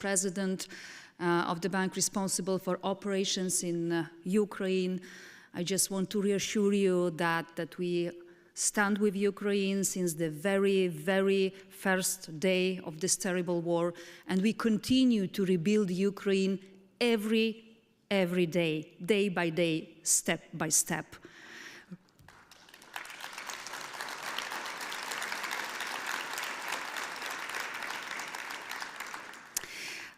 President of the bank responsible for operations in Ukraine. I just want to reassure you that we stand with Ukraine since the very, very first day of this terrible war, and we continue to rebuild Ukraine every day, day by day, step by step.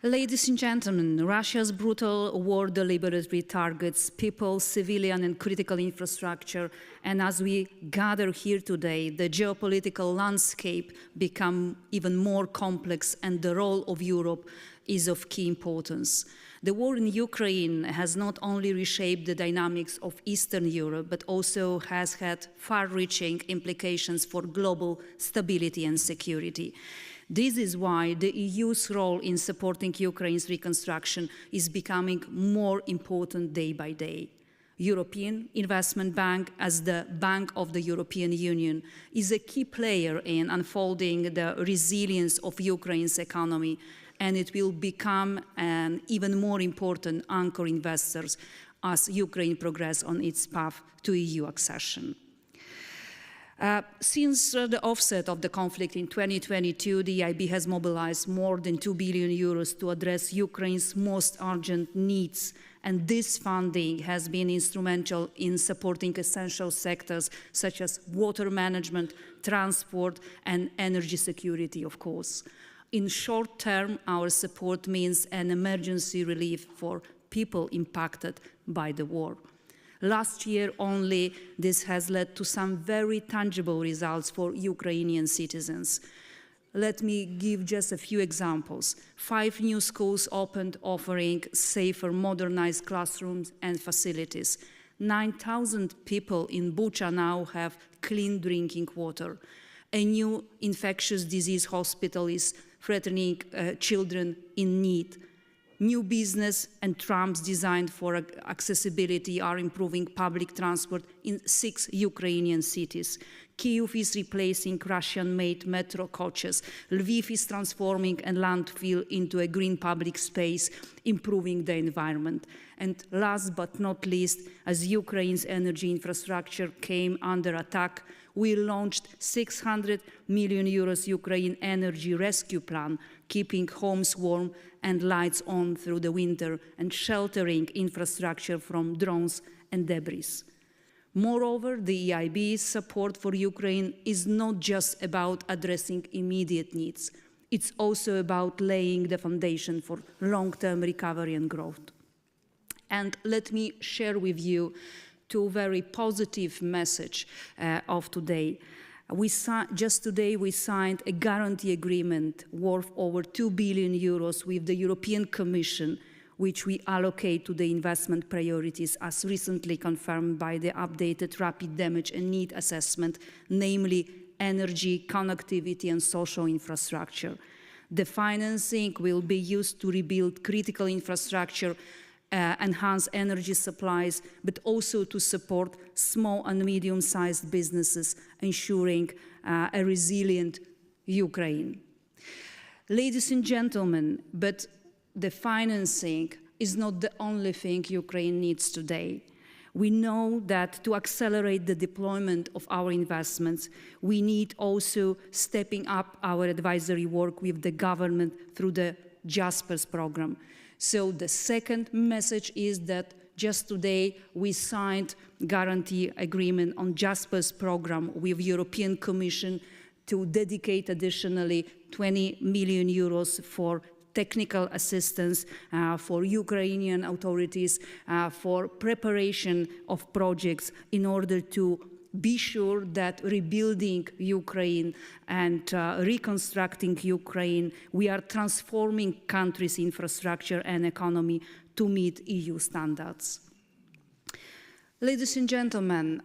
Ladies and gentlemen, Russia's brutal war deliberately targets people, civilian and critical infrastructure, and as we gather here today, the geopolitical landscape becomes even more complex and the role of Europe is of key importance. The war in Ukraine has not only reshaped the dynamics of Eastern Europe, but also has had far-reaching implications for global stability and security. This is why the EU's role in supporting Ukraine's reconstruction is becoming more important day by day. European Investment Bank, as the Bank of the European Union, is a key player in unfolding the resilience of Ukraine's economy, and it will become an even more important anchor investor as Ukraine progresses on its path to EU accession. Since the offset of the conflict in 2022, the EIB has mobilized more than 2 billion euros to address Ukraine's most urgent needs, and this funding has been instrumental in supporting essential sectors such as water management, transport, and energy security, of course. In short term, our support means an emergency relief for people impacted by the war. Last year only, this has led to some very tangible results for Ukrainian citizens. Let me give just a few examples. 5 new schools opened offering safer, modernized classrooms and facilities. 9,000 people in Bucha now have clean drinking water. A new infectious disease hospital is threatening children in need. New business and trams designed for accessibility are improving public transport in 6 Ukrainian cities. Kyiv is replacing Russian-made metro coaches. Lviv is transforming a landfill into a green public space, improving the environment. And last but not least, as Ukraine's energy infrastructure came under attack, we launched 600 million euros Ukraine Energy Rescue Plan, keeping homes warm and lights on through the winter and sheltering infrastructure from drones and debris. Moreover, the EIB's support for Ukraine is not just about addressing immediate needs. It's also about laying the foundation for long-term recovery and growth. And let me share with you 2 very positive messages of today. Just today we signed a guarantee agreement worth over 2 billion euros with the European Commission, which we allocate to the investment priorities as recently confirmed by the updated rapid damage and need assessment, namely energy, connectivity and social infrastructure. The financing will be used to rebuild critical infrastructure, enhance energy supplies, but also to support small and medium-sized businesses, ensuring a resilient Ukraine. Ladies and gentlemen, but the financing is not the only thing Ukraine needs today. We know that to accelerate the deployment of our investments, we need also stepping up our advisory work with the government through the JASPERS program. So the second message is that just today we signed guarantee agreement on JASPERS program with European Commission to dedicate additionally 20 million euros for technical assistance for Ukrainian authorities for preparation of projects in order to be sure that rebuilding Ukraine and reconstructing Ukraine, we are transforming country's infrastructure and economy to meet EU standards. Ladies and gentlemen,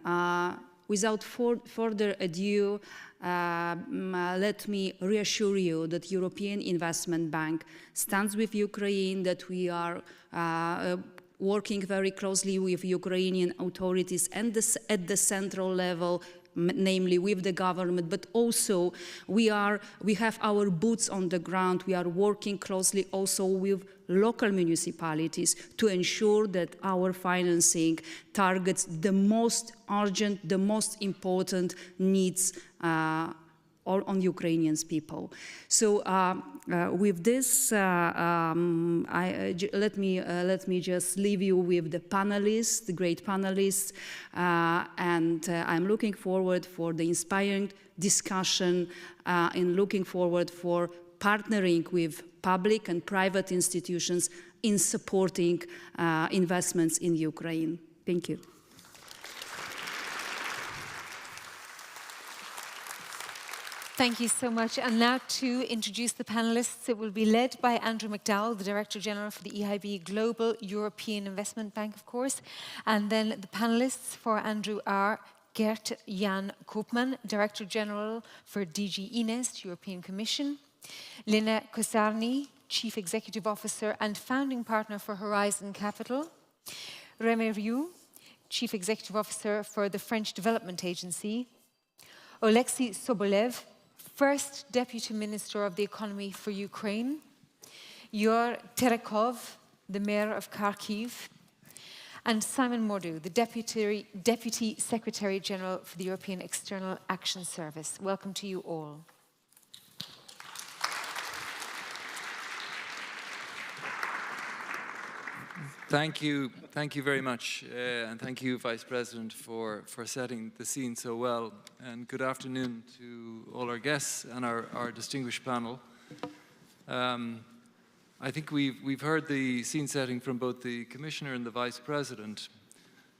without further ado, let me reassure you that European Investment Bank stands with Ukraine, that we are working very closely with Ukrainian authorities and at the central level, namely with the government, but also we have our boots on the ground. We are working closely also with local municipalities to ensure that our financing targets the most urgent, the most important needs on Ukrainians people. So with this, let me just leave you with the panelists, the great panelists, and I'm looking forward for the inspiring discussion and looking forward for partnering with public and private institutions in supporting investments in Ukraine. Thank you. Thank you so much. And now to introduce the panelists, it will be led by Andrew McDowell, the Director-General for the EIB Global European Investment Bank, of course. And then the panelists for Andrew are Gert Jan Koopman, Director-General for DG ENEST, European Commission. Lenna Koszarny, Chief Executive Officer and Founding Partner for Horizon Capital. Rémy Rioux, Chief Executive Officer for the French Development Agency. Oleskii Sobolev, First Deputy Minister of the Economy for Ukraine. Ihor Terekhov, the Mayor of Kharkiv. And Simon Mordu, the Deputy Secretary-General for the European External Action Service. Welcome to you all. Thank you very much, and thank you, Vice President, for setting the scene so well. And good afternoon to all our guests and our distinguished panel. I think we've heard the scene setting from both the Commissioner and the Vice President,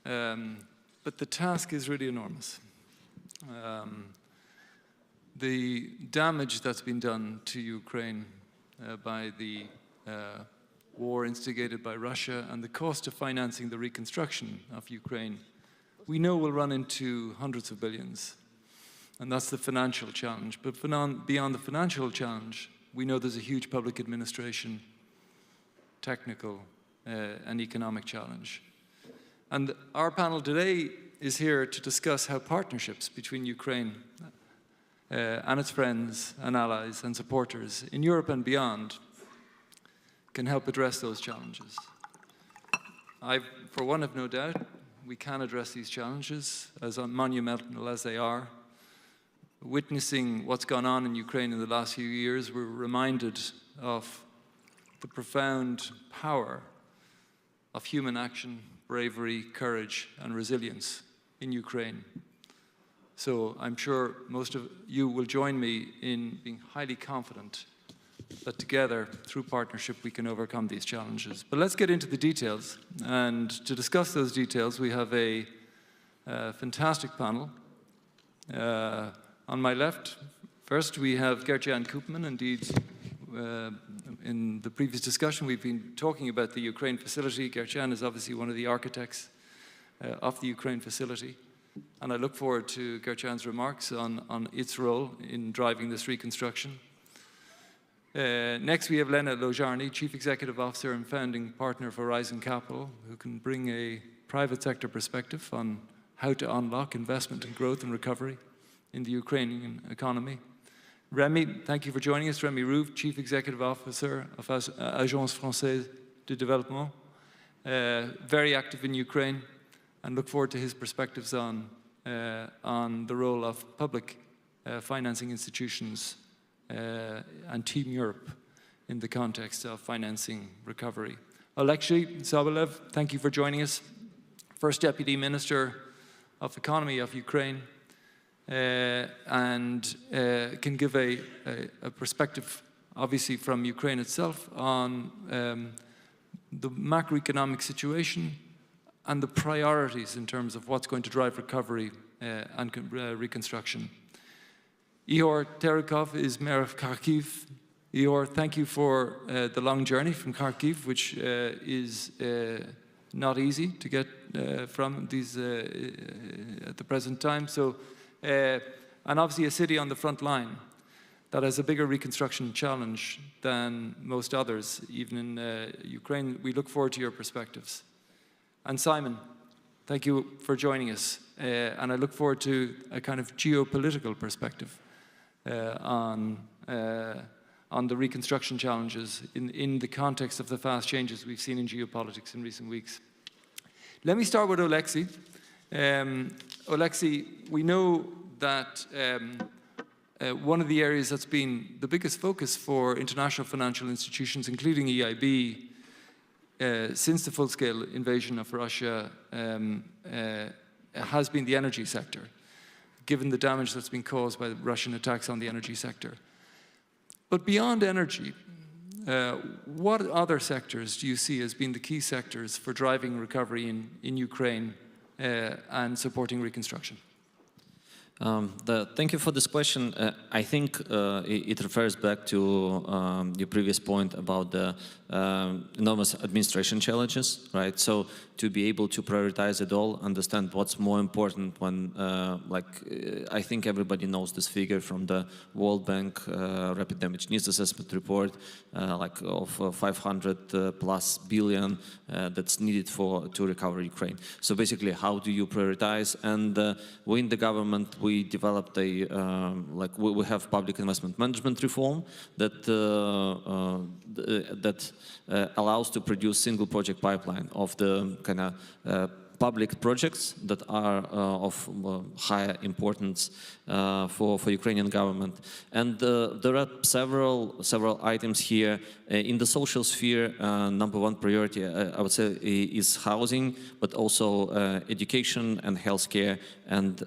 but the task is really enormous. The damage that's been done to Ukraine by the war instigated by Russia and the cost of financing the reconstruction of Ukraine, we know will run into hundreds of billions. And that's the financial challenge. But beyond the financial challenge, we know there's a huge public administration, technical, and economic challenge. And our panel today is here to discuss how partnerships between Ukraine and its friends and allies and supporters in Europe and beyond can help address those challenges. I, for one, have no doubt we can address these challenges, as monumental as they are. Witnessing what's gone on in Ukraine in the last few years, we're reminded of the profound power of human action, bravery, courage, and resilience in Ukraine. So I'm sure most of you will join me in being highly confident that together, through partnership, we can overcome these challenges. But let's get into the details. And to discuss those details, we have a fantastic panel. On my left, first, we have Gert Jan Koopman. Indeed, in the previous discussion, we've been talking about the Ukraine facility. Gert Jan is obviously one of the architects of the Ukraine facility. And I look forward to Gert Jan's remarks on its role in driving this reconstruction. Next, we have Lenna Koszarny, Chief Executive Officer and Founding Partner of Horizon Capital, who can bring a private sector perspective on how to unlock investment and growth and recovery in the Ukrainian economy. Rémy, thank you for joining us. Rémy Rioux, Chief Executive Officer of Agence, française de dévelopment, very active in Ukraine, and look forward to his perspectives on the role of public financing institutions and Team Europe in the context of financing recovery. Oleskii Sobolev, thank you for joining us. First Deputy Minister of Economy of Ukraine, and can give a perspective, obviously, from Ukraine itself on the macroeconomic situation and the priorities in terms of what's going to drive recovery and reconstruction. Ihor Terekhov is Mayor of Kharkiv. Ihor, thank you for the long journey from Kharkiv, which is not easy to get from these at the present time. So, and obviously a city on the front line that has a bigger reconstruction challenge than most others, even in Ukraine. We look forward to your perspectives. And Simon, Thank you for joining us. And I look forward to a kind of geopolitical perspective on the reconstruction challenges in the context of the fast changes we've seen in geopolitics in recent weeks. Let me start with Oleskii. Oleskii, we know that one of the areas that's been the biggest focus for international financial institutions, including EIB, since the full-scale invasion of Russia has been the energy sector, given the damage that's been caused by the Russian attacks on the energy sector. But beyond energy, what other sectors do you see as being the key sectors for driving recovery in Ukraine and supporting reconstruction? Thank you for this question. I think it refers back to your previous point about the enormous administration challenges, right? So to be able to prioritize it all, understand what's more important when, I think everybody knows this figure from the World Bank Rapid Damage Needs Assessment report, of 500 plus billion that's needed to recover Ukraine. So basically, how do you prioritize? And we in the government, we developed a, we have public investment management reform that allows to produce single project pipeline of the kind of public projects that are of higher importance for Ukrainian government. And there are several items here. In the social sphere, number one priority, I would say, is housing, but also education and healthcare and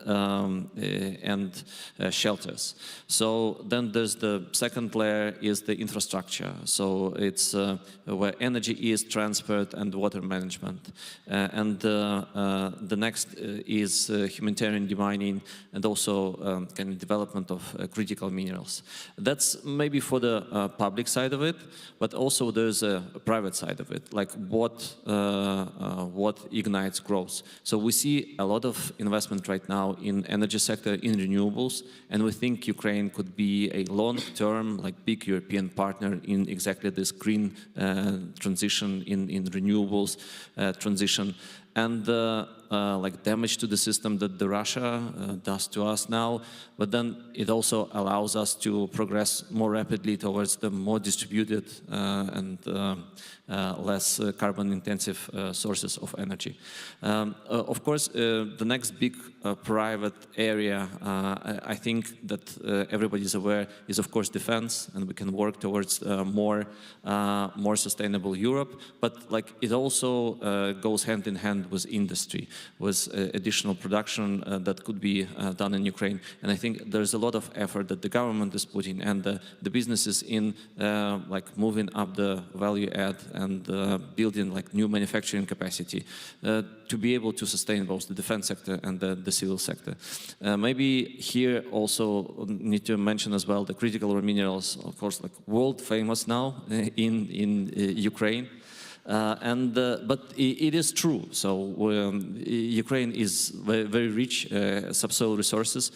shelters. So then there's the second layer is the infrastructure. So it's where energy is, transport and water management. And the next is humanitarian demining and also kind of development of critical minerals. That's maybe for the public side of it, but also there's a private side of it, like what ignites growth. So we see a lot of investment right now in energy sector, in renewables, and we think Ukraine could be a long-term, big European partner in exactly this green transition, in renewables transition. And damage to the system that the Russia does to us now, but then it also allows us to progress more rapidly towards the more distributed and less carbon-intensive sources of energy. Of course, the next big private area, I think that everybody is aware, is of course defense, and we can work towards more sustainable Europe. But it also goes hand in hand with industry, with additional production that could be done in Ukraine. And I think there's a lot of effort that the government is putting and the businesses in moving up the value add and building new manufacturing capacity to be able to sustain both the defense sector and the civil sector. Maybe here also need to mention as well the critical minerals, of course, world famous now in Ukraine. But it is true. So Ukraine is very, very rich subsoil resources,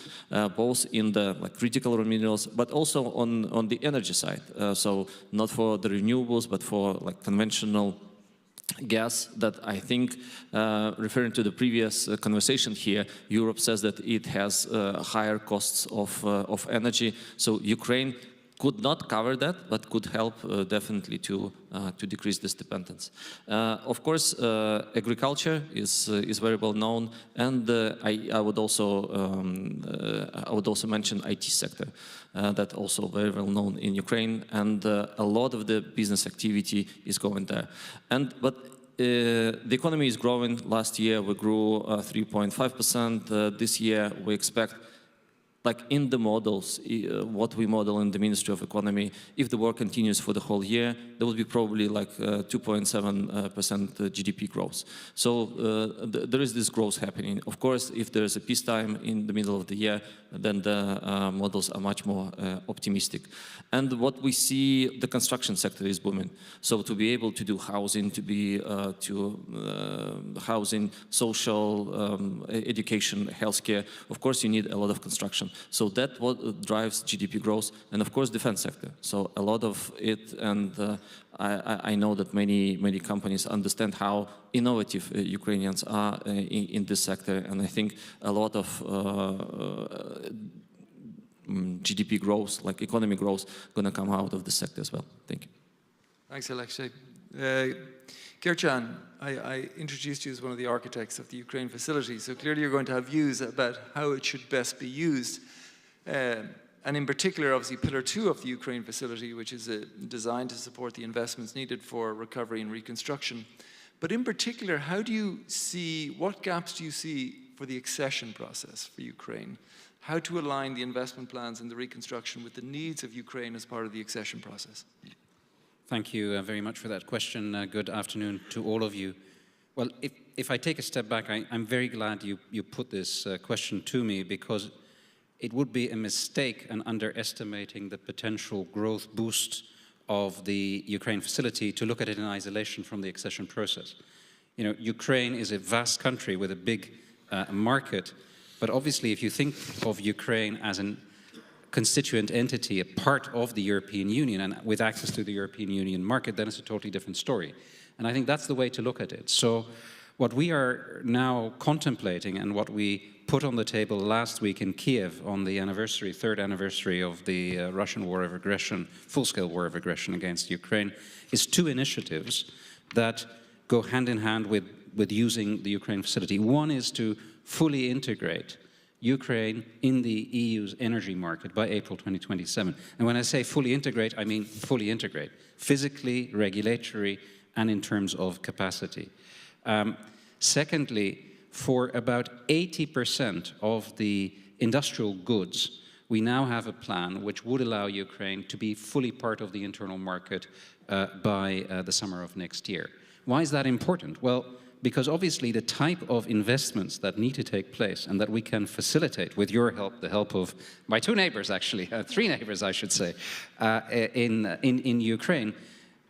both in the critical minerals, but also on the energy side. So not for the renewables, but for conventional gas. That I think, referring to the previous conversation here, Europe says that it has higher costs of energy. So Ukraine could not cover that, but could help definitely to decrease this dependence. Of course, agriculture is very well known, and I would also mention IT sector, that also very well known in Ukraine, and a lot of the business activity is going there. But the economy is growing. Last year we grew 3.5%. This year we expect, in the models, what we model in the Ministry of Economy, if the war continues for the whole year, there will be probably 2.7% GDP growth. So there is this growth happening. Of course, if there is a peacetime in the middle of the year, then the models are much more optimistic. And what we see, the construction sector is booming. So to be able to do housing, housing, social, education, healthcare, of course you need a lot of construction. So that what drives GDP growth, and of course defense sector. So a lot of it, and I know that many companies understand how innovative Ukrainians are in this sector, and I think a lot of GDP growth, like economic growth, going to come out of this sector as well. Thank you. Thanks, Alexei. Gert Jan, I introduced you as one of the architects of the Ukraine facility, so clearly you're going to have views about how it should best be used. And in particular, obviously, Pillar 2 of the Ukraine facility, which is designed to support the investments needed for recovery and reconstruction. But in particular, how do you see, what gaps do you see for the accession process for Ukraine? How to align the investment plans and the reconstruction with the needs of Ukraine as part of the accession process? Thank you very much for that question. Good afternoon to all of you. Well, if I take a step back, I'm very glad you put this question to me, because it would be a mistake and underestimating the potential growth boost of the Ukraine facility to look at it in isolation from the accession process. You know, Ukraine is a vast country with a big market, but obviously if you think of Ukraine as a constituent entity, a part of the European Union and with access to the European Union market, then it's a totally different story. And I think that's the way to look at it. So what we are now contemplating and what we put on the table last week in Kiev on the anniversary, third anniversary of the Russian war of aggression, full-scale war of aggression against Ukraine, is two initiatives that go hand in hand with using the Ukraine facility. One is to fully integrate Ukraine in the EU's energy market by April 2027. And when I say fully integrate, I mean fully integrate, physically, regulatory, and in terms of capacity. Secondly, for about 80% of the industrial goods, we now have a plan which would allow Ukraine to be fully part of the internal market by the summer of next year. Why is that important? Well, because obviously the type of investments that need to take place and that we can facilitate with your help, the help of my two neighbors actually, three neighbors I should say, in Ukraine,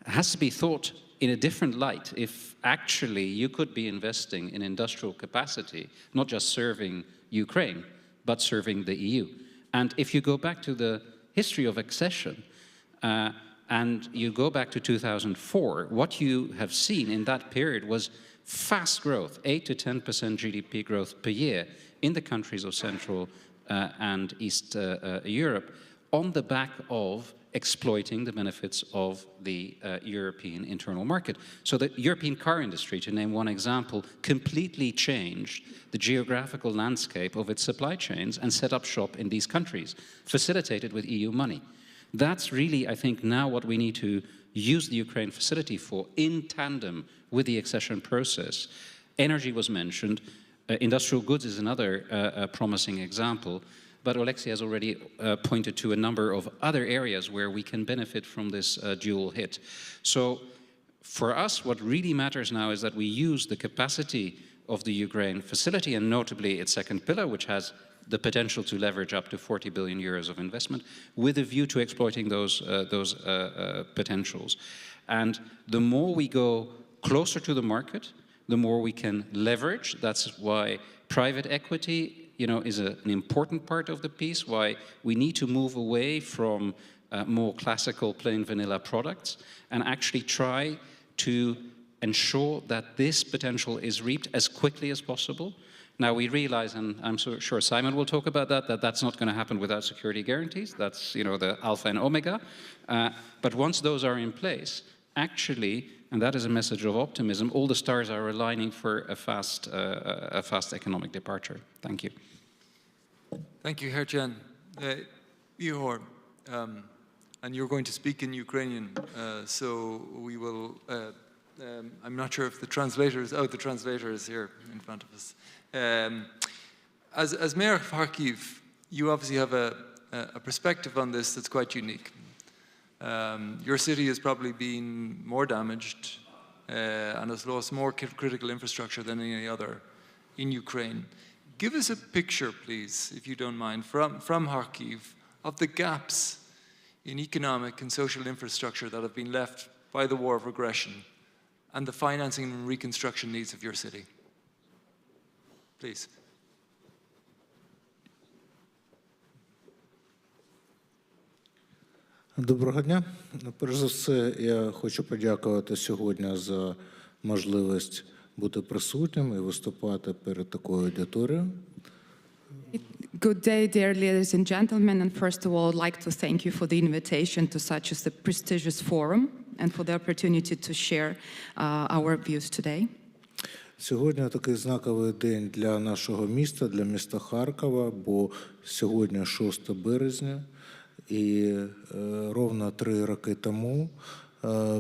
has to be thought in a different light. If actually you could be investing in industrial capacity, not just serving Ukraine, but serving the EU. And if you go back to the history of accession, and you go back to 2004, what you have seen in that period was fast growth, 8 to 10% GDP growth per year in the countries of Central and East Europe, on the back of exploiting the benefits of the European internal market. So the European car industry, to name one example, completely changed the geographical landscape of its supply chains and set up shop in these countries, facilitated with EU money. That's really, I think, now what we need to use the Ukraine facility for, in tandem with the accession process. Energy was mentioned. Industrial goods is another promising example. But Oleskii has already pointed to a number of other areas where we can benefit from this dual hit. So for us, what really matters now is that we use the capacity of the Ukraine facility, and notably its second pillar, which has the potential to leverage up to 40 billion euros of investment, with a view to exploiting those potentials. And the more we go closer to the market, the more we can leverage. That's why private equity, you know, is an important part of the piece, why we need to move away from more classical plain vanilla products and actually try to ensure that this potential is reaped as quickly as possible. Now we realize, and I'm sure Simon will talk about that that's not going to happen without security guarantees. That's, you know, the alpha and omega. But once those are in place, actually, and that is a message of optimism, all the stars are aligning for a fast economic departure. Thank you. Thank you, Gert Jan. Ihor, and you're going to speak in Ukrainian, so we will, I'm not sure if the translator is, the translator is here in front of us. As Mayor of Kharkiv, you obviously have a perspective on this that's quite unique. Your city has probably been more damaged and has lost more critical infrastructure than any other in Ukraine. Give us a picture, please, if you don't mind, from Kharkiv, of the gaps in economic and social infrastructure that have been left by the war of aggression and the financing and reconstruction needs of your city. Please. Доброго дня. Перш за все, я хочу подякувати сьогодні за можливість бути присутнім і виступати перед такою аудиторією. Good day, dear ladies and gentlemen, and first of all, I'd like to thank you for the invitation to such a prestigious forum and for the opportunity to share our views today. Сьогодні такий знаковий день для нашого міста, для міста Харкова, бо сьогодні 6 березня, і ровно 3 роки тому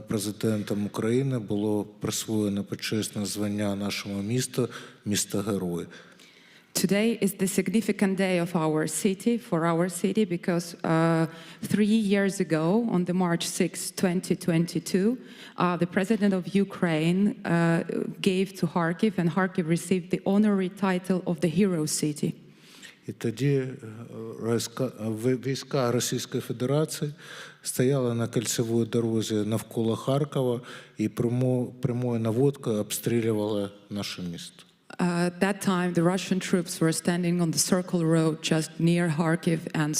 президентом України було присвоєно почесне звання нашому місту «Місто-герой». Today is the significant day of for our city, because 3 years ago, on the March 6, 2022, the president of Ukraine gave to Kharkiv, and Kharkiv received the honorary title of the hero city. І тоді війська Російської Федерації стояли на кільцевій дорозі навколо Харкова і прямою наводкою обстрілювали наше місто. At that time, the Russian troops were standing on the Circle Road just near Kharkiv and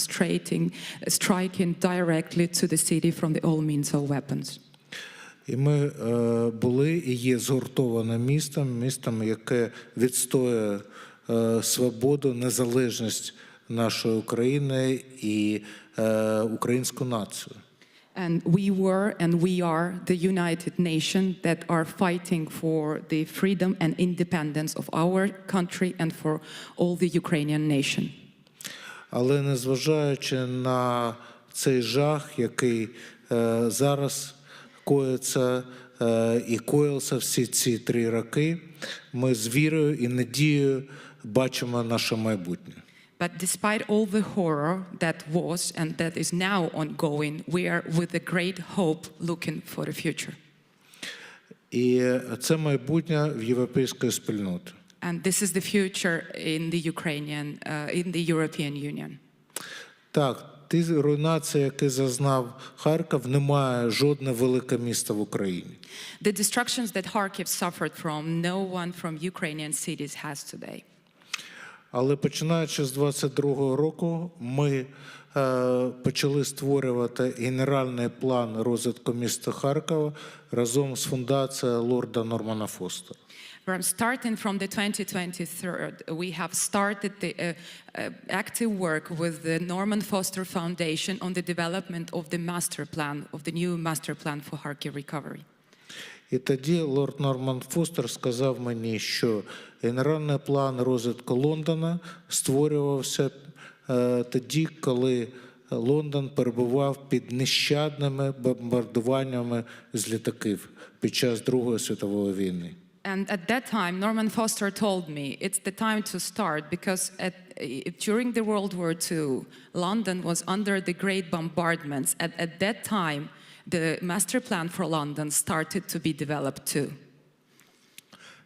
striking directly to the city from all means of weapons. І ми були і є згуртованим містом, яке відстоює свободу, незалежність нашої України і українську націю. And we were and we are the united nation that are fighting for the freedom and independence of our country and for all the Ukrainian nation. Але незважаючи на цей жах, який зараз коїться і коївся всі ці 3 роки, ми з вірою і надією бачимо наше майбутнє. But despite all the horror that was and that is now ongoing, we are with a great hope looking for the future. І це майбутнє в європейської спільноти. And this is the future in the European Union. Так, ті руйнації, які зазнав Харків, немає жодне велике місто в Україні. The destructions that Kharkiv suffered from, no one from Ukrainian cities has today. Але починаючи з 22-го року, ми почали створювати генеральний план розвитку міста Харкова разом з фундацією лорда Нормана Фостера. Starting from the 2023, we have started the active work with the Norman Foster Foundation on the development of the master plan, of the new master plan for Kharkiv recovery. І тоді лорд Норман Фостер сказав мені, що генеральний план розвитку Лондона створювався тоді, коли Лондон перебував під нещадними бомбардуваннями з літаків під час Другої світової війни. And at that time, Norman Foster told me, it's the time to start, because during the World War II, London was under the great bombardments. At that time, the master plan for London started to be developed too.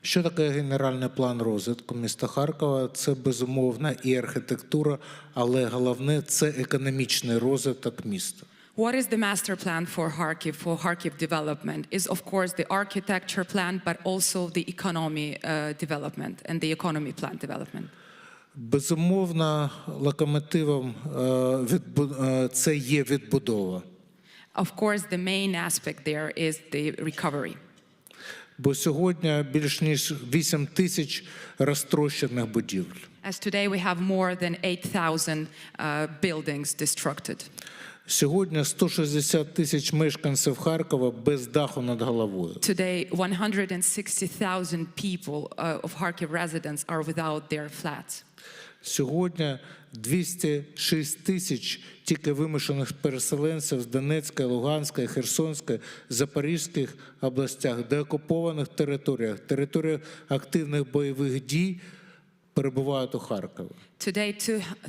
Що таке генеральний план розвитку міста Харкова? Це безумовно і архітектура, але головне – це економічний розвиток міста. What is the master plan for Kharkiv development? Is of course the architecture plan, but also the economy development and the economy plan development. Безумовно, локомотивом це є відбудова. Of course, the main aspect there is the recovery. Бо сьогодні більш ніж 8 тисяч розтрощених будівель. As today we have more than 8,000 buildings destructed. Сьогодні 160 тисяч мешканців Харкова без даху над головою. Today 160,000 people of Kharkiv residents are without their flats. Сьогодні 206 тисяч тільки вимушених переселенців з Донецької, Луганської, Херсонської, Запорізьких областях, деокупованих територіях активних бойових дій перебувають у Харкові. Today,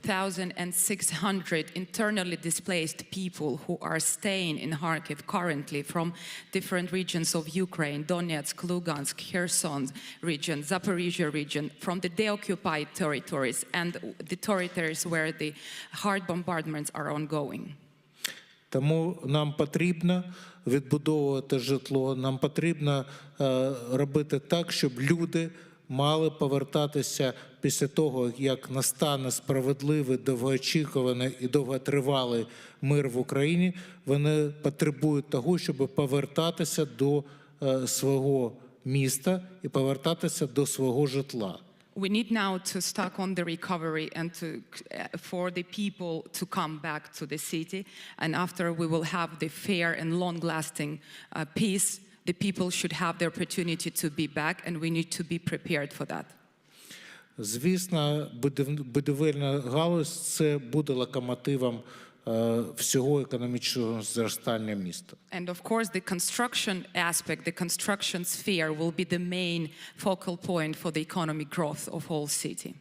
2,600 internally displaced people who are staying in Kharkiv currently from different regions of Ukraine, Donetsk, Lugansk, Kherson region, Zaporizhia region, from the deoccupied territories and the territories where the hard bombardments are ongoing. Тому нам потрібно відбудовувати житло, нам потрібно робити так, щоб люди мали повертатися після того, як настане справедливий, довгоочікуваний і довготривалий мир в Україні, вони потребують того, щоб повертатися до свого міста і повертатися до свого житла. We need now to start on the recovery and for the people to come back to the city. And after we will have the fair and long-lasting peace, the people should have the opportunity to be back, and we need to be prepared for that. Звісно, будівельна галузь – це буде локомотивом всього економічного зростання міста. And of course, the construction aspect, the construction sphere will be the main focal point for the economic growth of whole city.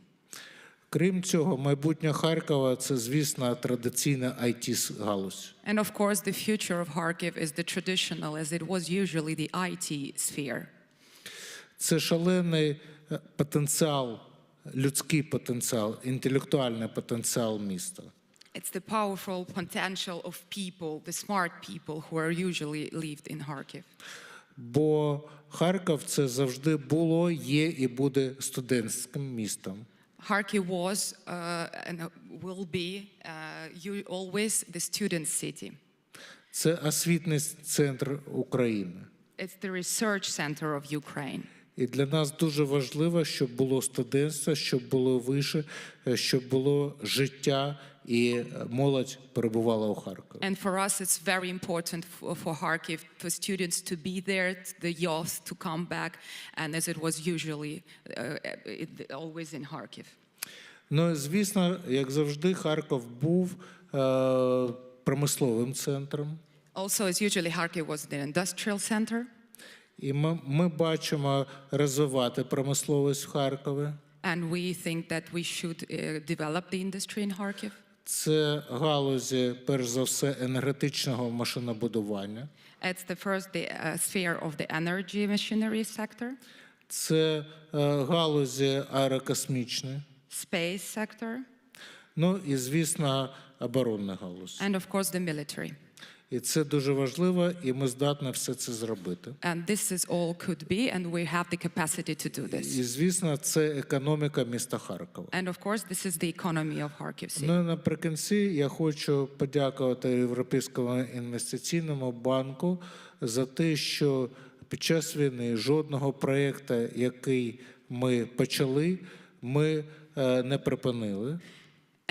Крім цього, майбутнє Харкова – це, звісно, традиційна IT-галузь. And of course, the future of Kharkiv is the traditional, as it was usually the IT sphere. Це шалений потенціал, людський потенціал, інтелектуальний потенціал міста. It's the powerful potential of people, the smart people who are usually lived in Kharkiv. Бо Харків – це завжди було, є і буде студентським містом. Kharkiv was and will be always the student city. Це освітній центр України. It's the research center of Ukraine. І для нас дуже важливо, щоб було студентство, щоб було вище, щоб було життя і молодь перебувала у Харкові. And for us it's very important for Kharkiv, for students to be there, the youth to come back, and as it was usually always in Kharkiv. Ну, звісно, як завжди, Харків був промисловим центром. Also, as usually, Kharkiv was the industrial center. І ми бачимо розвивати промисловість в Харкові. And we think that we should develop the industry in Kharkiv. Це галузі, перш за все, енергетичного машинобудування. It's the first sphere of the energy machinery sector. Це галузі аерокосмічної. Space sector. Ну і, звісно, оборонна галузь. And of course the military. І це дуже важливо, і ми здатні все це зробити. And this is all could be, and we have the capacity to do this. І, звісно, це економіка міста Харкова. And of course, this is the economy of Kharkiv city. Ну, наприкінці я хочу подякувати Європейському інвестиційному банку за те, що під час війни жодного проєкту, який ми почали, ми не припинили.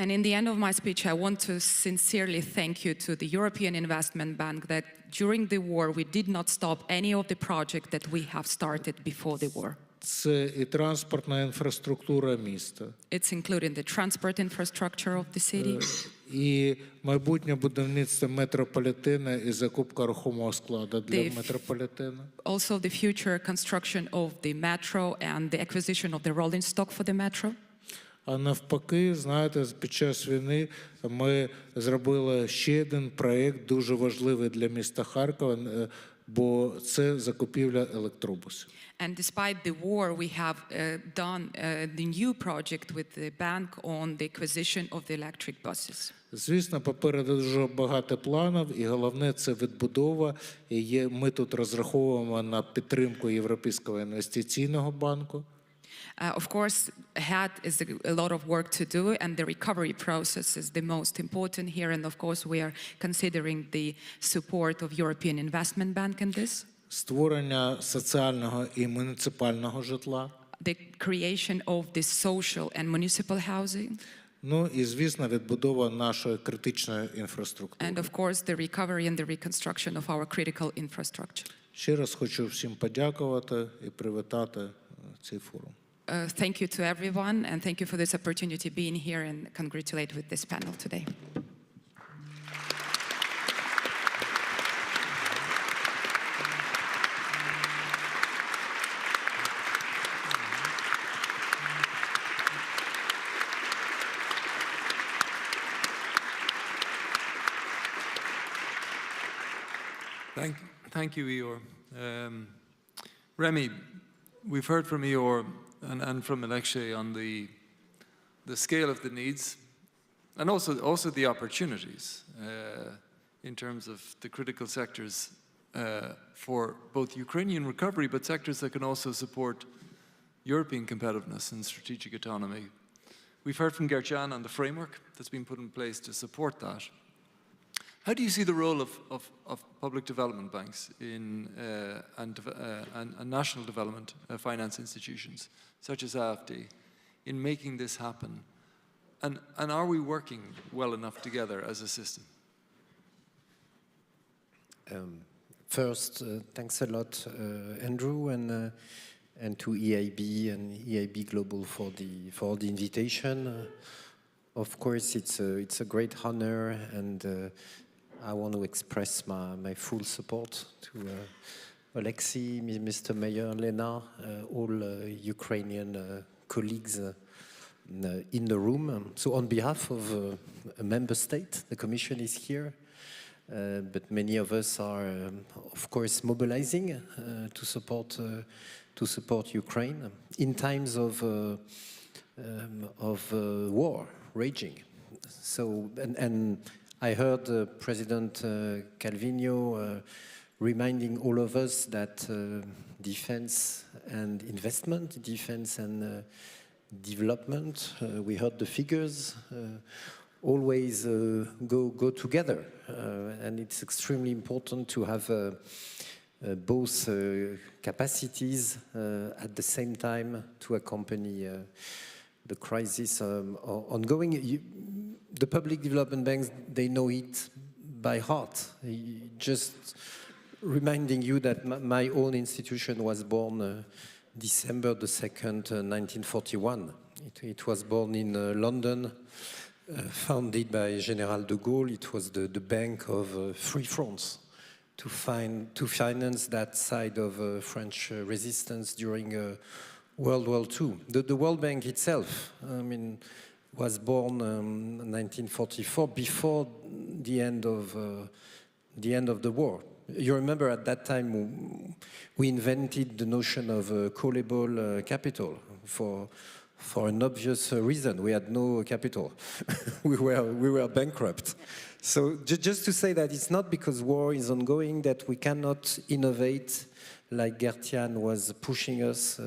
And in the end of my speech, I want to sincerely thank you to the European Investment Bank that during the war, we did not stop any of the projects that we have started before the war. Це і транспортна інфраструктура міста. It's including the transport infrastructure of the city. І майбутнє будівництво метрополітену і закупка рухомого складу для метрополітену. Also the future construction of the metro and the acquisition of the rolling stock for the metro. А навпаки, знаєте, під час війни ми зробили ще один проєкт, дуже важливий для міста Харкова, бо це закупівля електробусів. And despite the war, we have done the new project with the bank on the acquisition of the electric buses. Звісно, попереду дуже багато планів, і головне – це відбудова. І ми тут розраховуємо на підтримку Європейського інвестиційного банку. Of course, ahead is a lot of work to do, and the recovery process is the most important here. And of course, we are considering the support of European Investment Bank in this. Створення соціального і муніципального житла. The creation of the social and municipal housing. Ну і, звісно, відбудова нашої критичної інфраструктури. And of course, the recovery and the reconstruction of our critical infrastructure. Ще раз хочу всім подякувати і привітати цей форум. Thank you to everyone, and thank you for this opportunity being here and congratulate with this panel today. Thank you, Ihor. Rémy, we've heard from Ihor and from Oleskii on the scale of the needs and also the opportunities in terms of the critical sectors for both Ukrainian recovery, but sectors that can also support European competitiveness and strategic autonomy. We've heard from Gert Jan on the framework that's been put in place to support that. How do you see the role of public development banks in, and national development finance institutions, such as AFD, in making this happen? And are we working well enough together as a system? First, thanks a lot, Andrew, and to EIB and EIB Global for the invitation. Of course, it's a great honor, and I want to express my full support to Oleskii, Mr. Mayor, Lenna, all Ukrainian colleagues in the room. So on behalf of a member state, the Commission is here, but many of us are, of course, mobilizing to support Ukraine in times of war raging. So and I heard President Calvino reminding all of us that defense and investment, defense and development, we heard the figures, always go together. And it's extremely important to have both capacities at the same time to accompany the crisis ongoing. The public development banks, they know it by heart. Just reminding you that my own institution was born December the 2nd, 1941. It was born in London, founded by General de Gaulle. It was the bank of Free France to finance that side of French resistance during World War II. The World Bank itself, I mean, was born in 1944, before the end of the war. You remember at that time we invented the notion of callable capital for an obvious reason. We had no capital. we were bankrupt. So just to say that it's not because war is ongoing that we cannot innovate like Gert Jan was pushing us.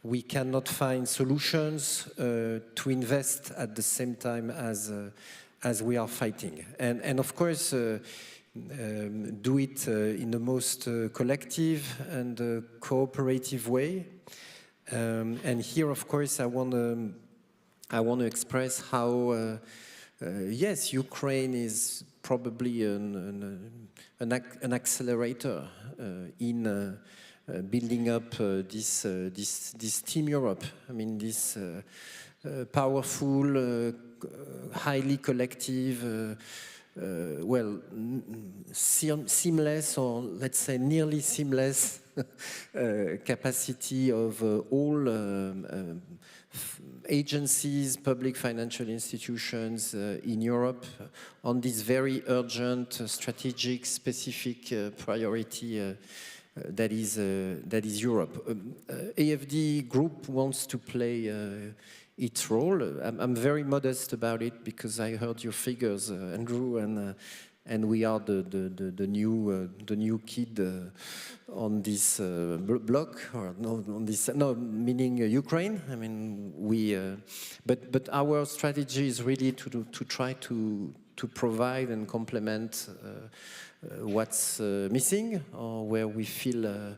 We cannot find solutions to invest at the same time as we are fighting. And of course, do it in the most collective and cooperative way. And here, of course, I want to express how, yes, Ukraine is probably an accelerator in building up this Team Europe. I mean, this powerful, highly collective, well, seamless, or let's say nearly seamless capacity of all agencies, public financial institutions in Europe on this very urgent, strategic, specific priority that is Europe. AFD Group wants to play its role. I'm very modest about it because I heard your figures, Andrew, and we are the new kid on this block, or no, on this, no, meaning Ukraine. I mean, but our strategy is really to try to provide and complement what's missing, or where we feel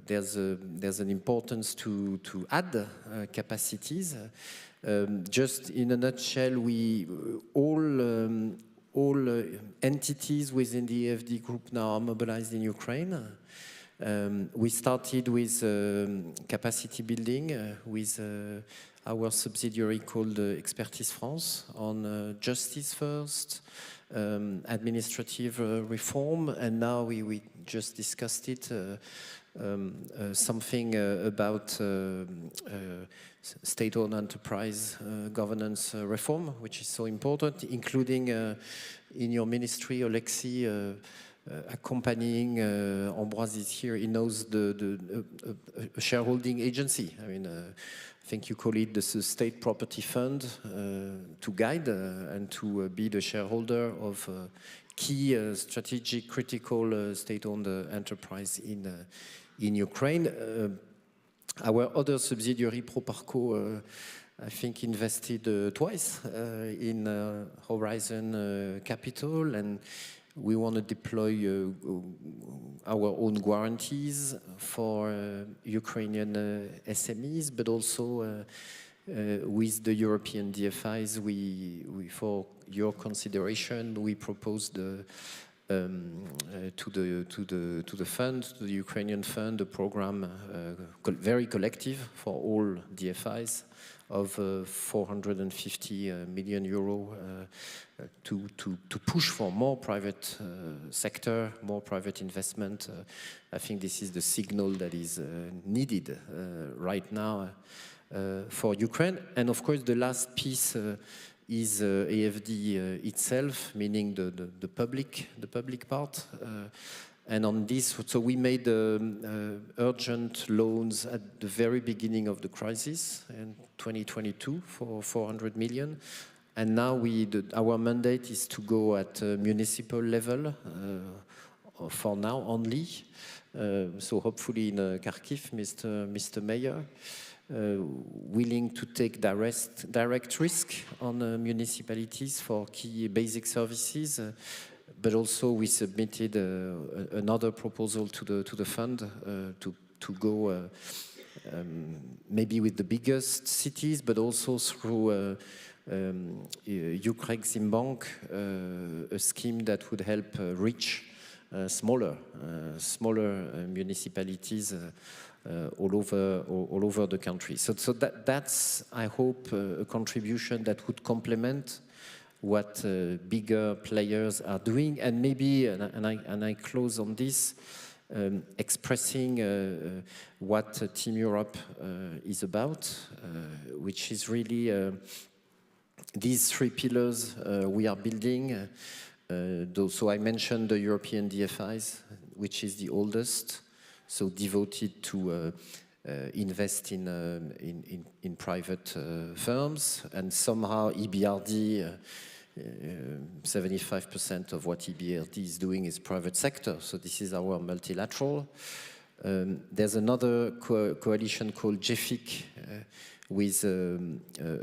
there's an importance to add capacities. Just in a nutshell, we all entities within the AFD group now are mobilized in Ukraine. We started with capacity building with our subsidiary called Expertise France on justice first, administrative reform, and now we just discussed it, something about state-owned enterprise governance reform, which is so important, including in your ministry, Oleskii, accompanying, Ambroise is here, he knows the shareholding agency. I mean, I think you call it the State Property Fund, to guide and to be the shareholder of key strategic, critical state-owned enterprise in Ukraine. Our other subsidiary, Proparco, I think invested twice in Horizon Capital, and we want to deploy our own guarantees for Ukrainian SMEs, but also with the European DFIs, we for your consideration, we proposed to the fund, to the Ukrainian fund, a program very collective for all DFIs of 450 million euro to push for more private sector, more private investment. I think this is the signal that is needed right now for Ukraine. And of course, the last piece is AFD itself, meaning the public part. And on this, so we made urgent loans at the very beginning of the crisis in 2022 for 400 million. And now our mandate is to go at municipal level for now only. So hopefully in Kharkiv, Mr. Mayor, willing to take direct risk on municipalities for key basic services. But also we submitted another proposal to the fund to go maybe with the biggest cities, but also through Ukraine-Bank, a scheme that would help reach smaller municipalities all over the country. So that's, I hope, a contribution that would complement what bigger players are doing, and maybe, and I close on this, expressing what Team Europe is about, which is really these three pillars we are building. So I mentioned the European DFIs, which is the oldest, so devoted to invest in private firms, and somehow EBRD, 75% of what EBRD is doing is private sector, so this is our multilateral. There's another coalition called JEFIC with a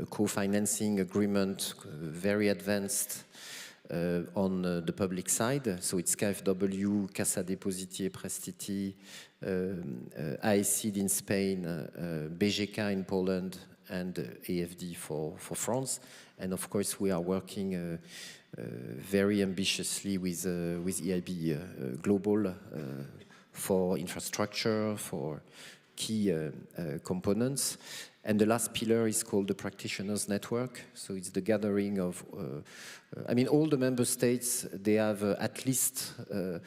co-financing agreement, very advanced on the public side. So it's KfW, Cassa Depositi e Prestiti, AECID in Spain, BGK in Poland, and AFD for France. And of course, we are working very ambitiously with EIB Global for infrastructure, for key components. And the last pillar is called the Practitioners Network. So it's the gathering of, I mean, all the member states, they have at least a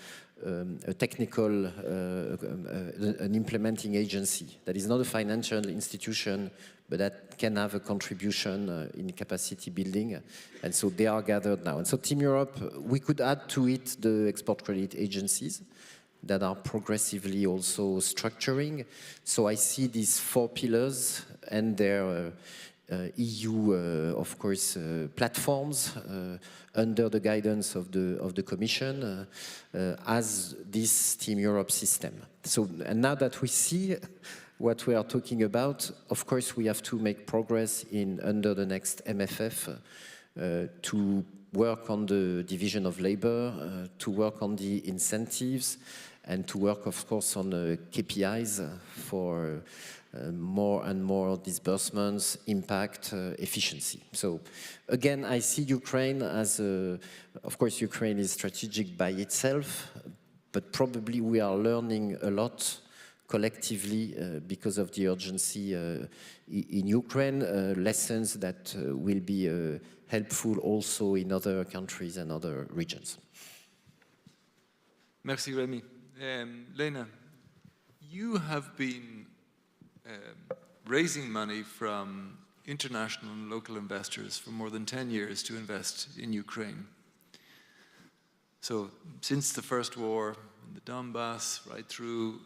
technical, an implementing agency that is not a financial institution, but that can have a contribution in capacity building. And so they are gathered now. And so Team Europe, we could add to it the export credit agencies that are progressively also structuring. So I see these four pillars and their EU, of course, platforms under the guidance of the Commission as this Team Europe system. So, and now that we see what we are talking about, of course, we have to make progress under the next MFF to work on the division of labor, to work on the incentives, and to work, of course, on the KPIs for more and more disbursements, impact, efficiency. So again, I see Ukraine as, of course, Ukraine is strategic by itself, but probably we are learning a lot collectively because of the urgency in Ukraine, lessons that will be helpful also in other countries and other regions. Merci, Rémy. Lenna, you have been raising money from international and local investors for more than 10 years to invest in Ukraine. So since the first war, in the Donbass, right through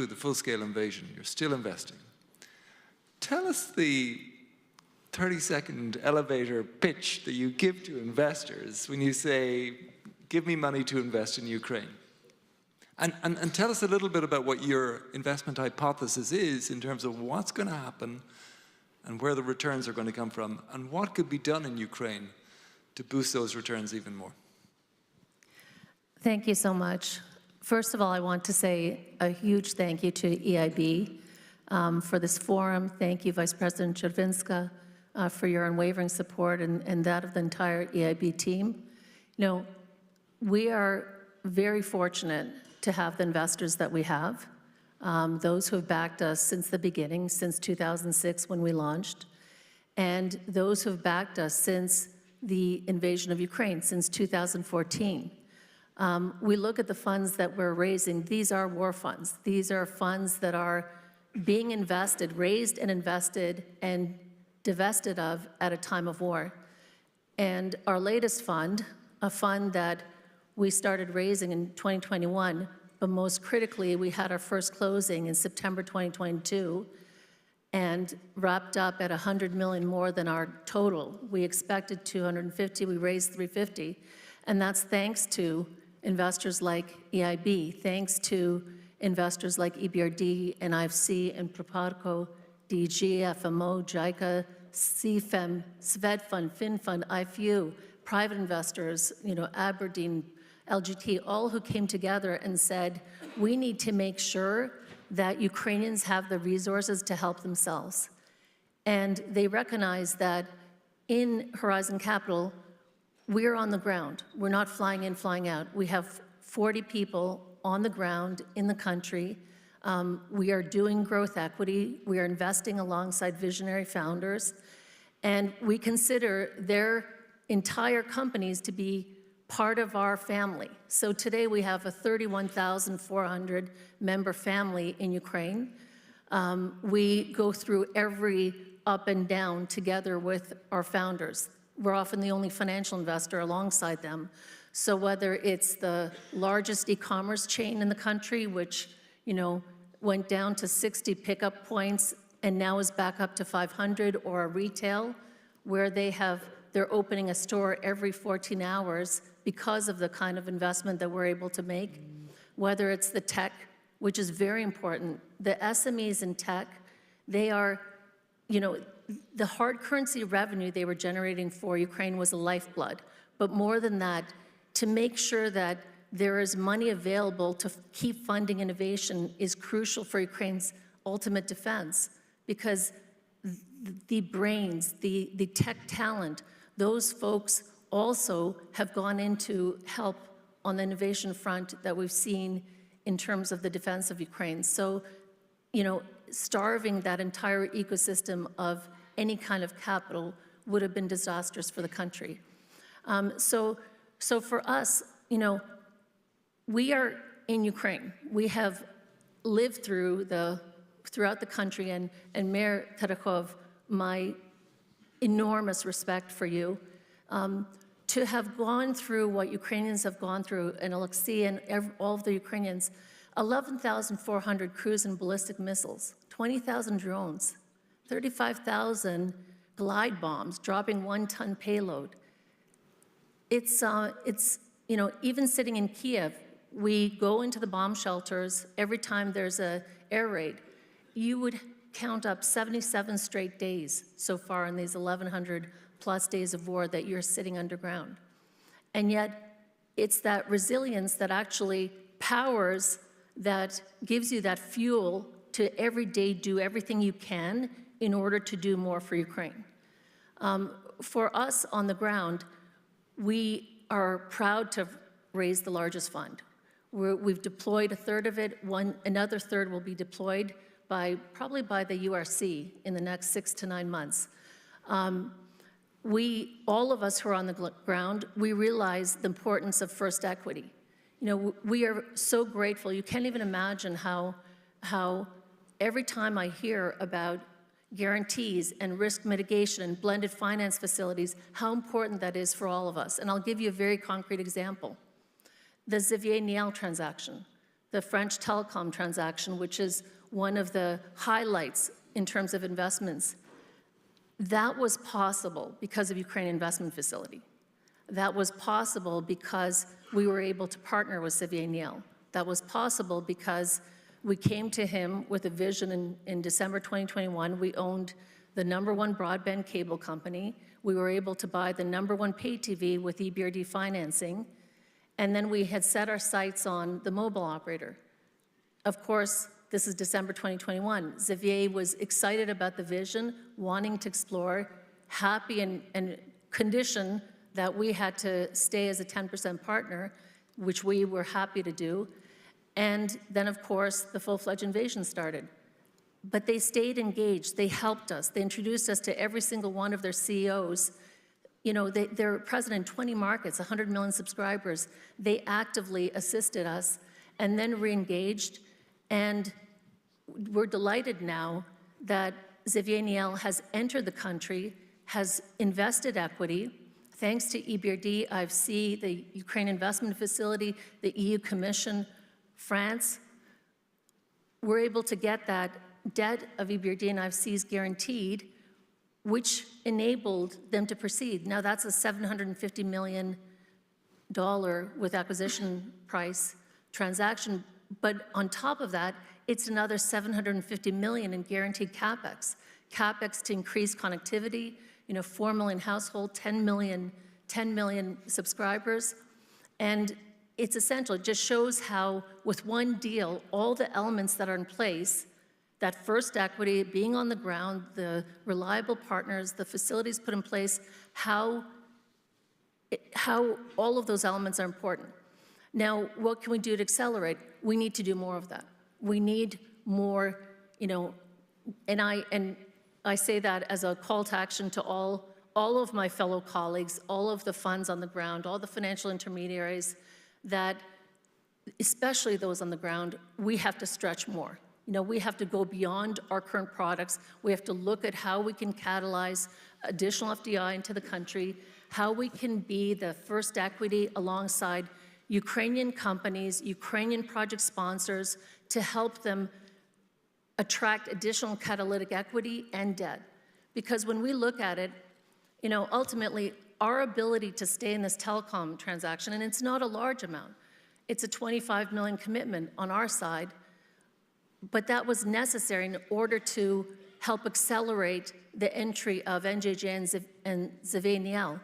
the full-scale invasion, you're still investing. Tell us the 30-second elevator pitch that you give to investors when you say, give me money to invest in Ukraine. And tell us a little bit about what your investment hypothesis is in terms of what's going to happen and where the returns are going to come from, and what could be done in Ukraine to boost those returns even more. Thank you so much. First of all, I want to say a huge thank you to EIB for this forum. Thank you, Vice President Czerwińska, for your unwavering support and that of the entire EIB team. You know, we are very fortunate to have the investors that we have, those who have backed us since the beginning, since 2006 when we launched, and those who have backed us since the invasion of Ukraine, since 2014. We look at the funds that we're raising. These are war funds. These are funds that are being invested, raised and invested and divested of at a time of war. And our latest fund, a fund that we started raising in 2021, but most critically, we had our first closing in September 2022 and wrapped up at 100 million more than our total. We expected 250, we raised 350, and that's thanks to investors like EIB, thanks to investors like EBRD, NIFC, and Proparco, DG, FMO, JICA, CFEM, Svedfund, FinFund, IFU, private investors, you know, Aberdeen, LGT, all who came together and said, we need to make sure that Ukrainians have the resources to help themselves. And they recognize that in Horizon Capital, we're on the ground. We're not flying in, flying out. We have 40 people on the ground in the country. We are doing growth equity. We are investing alongside visionary founders. And we consider their entire companies to be part of our family. So today we have a 31,400 member family in Ukraine. We go through every up and down together with our founders. We're often the only financial investor alongside them. So whether it's the largest e-commerce chain in the country, which, you know, went down to 60 pickup points and now is back up to 500, or a retail where they're opening a store every 14 hours because of the kind of investment that we're able to make, whether it's the tech, which is very important. The SMEs in tech, they are, you know, the hard currency revenue they were generating for Ukraine was a lifeblood. But more than that, to make sure that there is money available to keep funding innovation is crucial for Ukraine's ultimate defense, because the brains, the tech talent, those folks also have gone into help on the innovation front that we've seen in terms of the defense of Ukraine. So, you know, starving that entire ecosystem of any kind of capital would have been disastrous for the country. So for us, you know, we are in Ukraine. We have lived throughout the country, and Mayor Terekhov, my enormous respect for you. To have gone through what Ukrainians have gone through, and Oleskii and all of the Ukrainians, 11,400 cruise and ballistic missiles, 20,000 drones, 35,000 glide bombs dropping 1-ton payload. It's you know, even sitting in Kiev, we go into the bomb shelters every time there's an air raid. You would count up 77 straight days so far in these 1,100 plus days of war that you're sitting underground. And yet, it's that resilience that actually powers, that gives you that fuel to every day do everything you can in order to do more for Ukraine. For us on the ground, we are proud to have raised the largest fund. We've deployed a third of it. Another third will be deployed probably by the URC in the next 6 to 9 months. All of us who are on the ground, we realize the importance of first equity. You know, we are so grateful. You can't even imagine how every time I hear about guarantees and risk mitigation and blended finance facilities, how important that is for all of us. And I'll give you a very concrete example. The Xavier Niel transaction, the French telecom transaction, which is one of the highlights in terms of investments. That was possible because of Ukraine Investment Facility. That was possible because we were able to partner with Xavier Niel. That was possible because we came to him with a vision in December 2021. We owned the #1 broadband cable company. We were able to buy the #1 pay TV with EBRD financing. And then we had set our sights on the mobile operator. Of course, this is December 2021. Xavier was excited about the vision, wanting to explore, happy and condition that we had to stay as a 10% partner, which we were happy to do. And then, of course, the full-fledged invasion started. But they stayed engaged. They helped us. They introduced us to every single one of their CEOs. You know, they're present in 20 markets, 100 million subscribers. They actively assisted us and then re-engaged. And we're delighted now that Xavier Niel has entered the country, has invested equity. Thanks to EBRD, IFC, the Ukraine Investment Facility, the EU Commission, France, we're able to get that debt of EBRD and IFC's guaranteed, which enabled them to proceed. Now that's a $750 million with acquisition price transaction, but on top of that, it's another $750 million in guaranteed CapEx. CapEx to increase connectivity, 4 million households, 10 million subscribers, and it's essential. It just shows how, with one deal, all the elements that are in place, that first equity, being on the ground, the reliable partners, the facilities put in place, how all of those elements are important. Now, what can we do to accelerate? We need to do more of that. We need more, and I say that as a call to action to all of my fellow colleagues, all of the funds on the ground, all the financial intermediaries, that especially those on the ground, we have to stretch more. We have to go beyond our current products. We have to look at how we can catalyze additional FDI into the country, how we can be the first equity alongside Ukrainian companies, Ukrainian project sponsors, to help them attract additional catalytic equity and debt. Because when we look at it, ultimately, our ability to stay in this telecom transaction, and it's not a large amount, it's a 25 million commitment on our side, but that was necessary in order to help accelerate the entry of NJJ and Xavier Niel.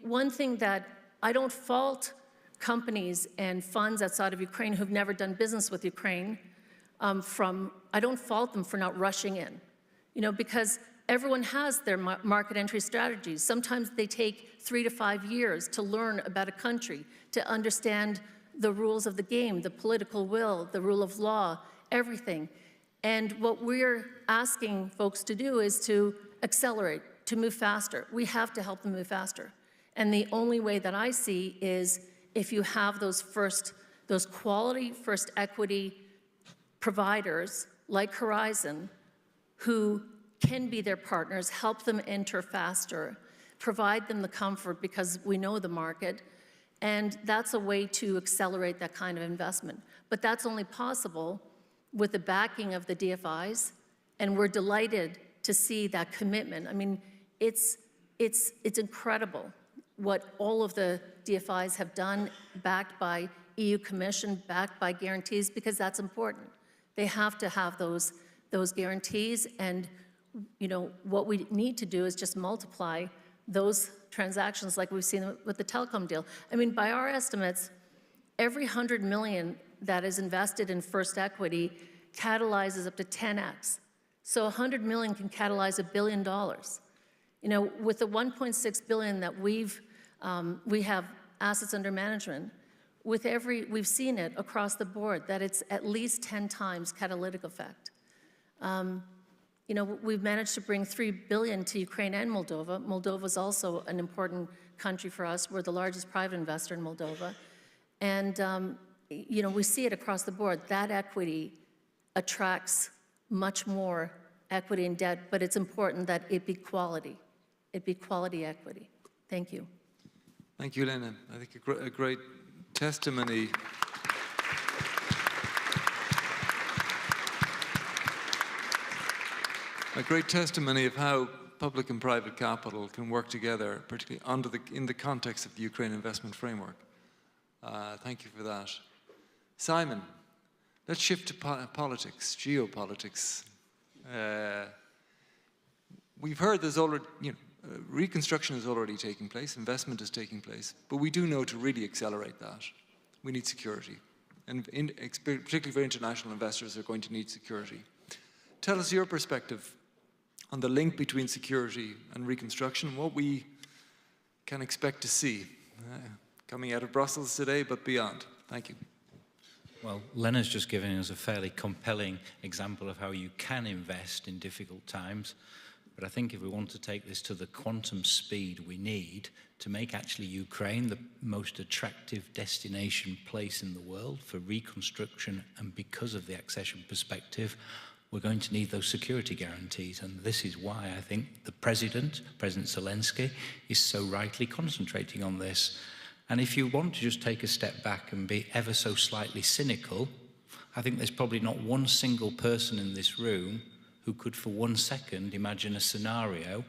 One thing that I don't fault companies and funds outside of Ukraine who've never done business with Ukraine I don't fault them for not rushing in, because everyone has their market entry strategies. Sometimes they take 3 to 5 years to learn about a country, to understand the rules of the game, the political will, the rule of law, everything. And what we're asking folks to do is to accelerate, to move faster. We have to help them move faster. And the only way that I see is if you have those quality first equity providers like Horizon who can be their partners, help them enter faster, provide them the comfort because we know the market, and that's a way to accelerate that kind of investment. But that's only possible with the backing of the DFIs, and we're delighted to see that commitment. It's incredible what all of the DFIs have done, backed by EU Commission, backed by guarantees, because that's important. They have to have those guarantees, and what we need to do is just multiply those transactions like we've seen with the telecom deal. By our estimates, every 100 million that is invested in first equity catalyzes up to 10x. So 100 million can catalyze $1 billion. With the 1.6 billion that we have assets under management, we've seen it across the board that it's at least 10 times catalytic effect. We've managed to bring $3 billion to Ukraine and Moldova. Moldova is also an important country for us. We're the largest private investor in Moldova. And, we see it across the board. That equity attracts much more equity and debt, but it's important that it be quality. It be quality equity. Thank you. Thank you, Lenna. I think a great testimony. A great testimony of how public and private capital can work together, particularly in the context of the Ukraine investment framework. Thank you for that. Simon, let's shift to politics, geopolitics. We've heard there's already, reconstruction is already taking place, investment is taking place, but we do know to really accelerate that, we need security. And particularly for international investors, they're going to need security. Tell us your perspective on the link between security and reconstruction, what we can expect to see coming out of Brussels today, but beyond. Thank you. Well, Lenna's just given us a fairly compelling example of how you can invest in difficult times. But I think if we want to take this to the quantum speed we need to make actually Ukraine the most attractive destination place in the world for reconstruction, and because of the accession perspective, we're going to need those security guarantees. And this is why I think the President Zelensky, is so rightly concentrating on this. And if you want to just take a step back and be ever so slightly cynical, I think there's probably not one single person in this room who could for 1 second imagine a scenario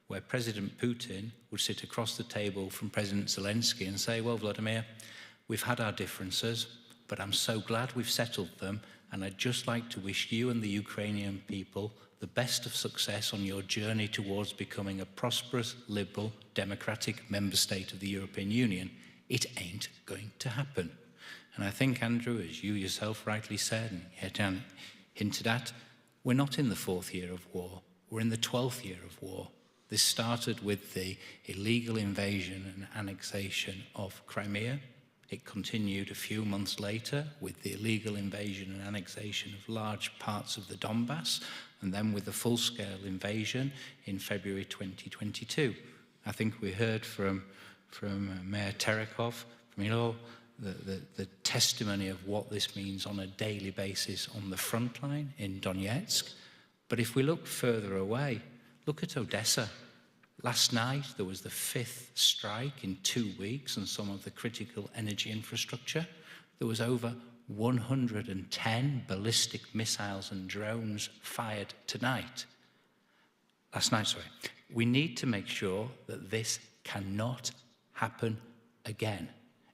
where President Putin would sit across the table from President Zelensky and say, well, Vladimir, we've had our differences, but I'm so glad we've settled them, and I'd just like to wish you and the Ukrainian people the best of success on your journey towards becoming a prosperous, liberal, democratic member state of the European Union. It ain't going to happen. And I think, Andrew, as you yourself rightly said, and Gert Jan hinted at, we're not in the 4th year of war, we're in the 12th year of war. This started with the illegal invasion and annexation of Crimea. It continued a few months later with the illegal invasion and annexation of large parts of the Donbass, and then with the full-scale invasion in February 2022. I think we heard from Mayor Terekhov, from Ihor, the testimony of what this means on a daily basis on the front line in Donetsk. But if we look further away, look at Odessa. Last night, there was the 5th strike in 2 weeks on some of the critical energy infrastructure. There was over 110 ballistic missiles and drones fired last night. We need to make sure that this cannot happen again.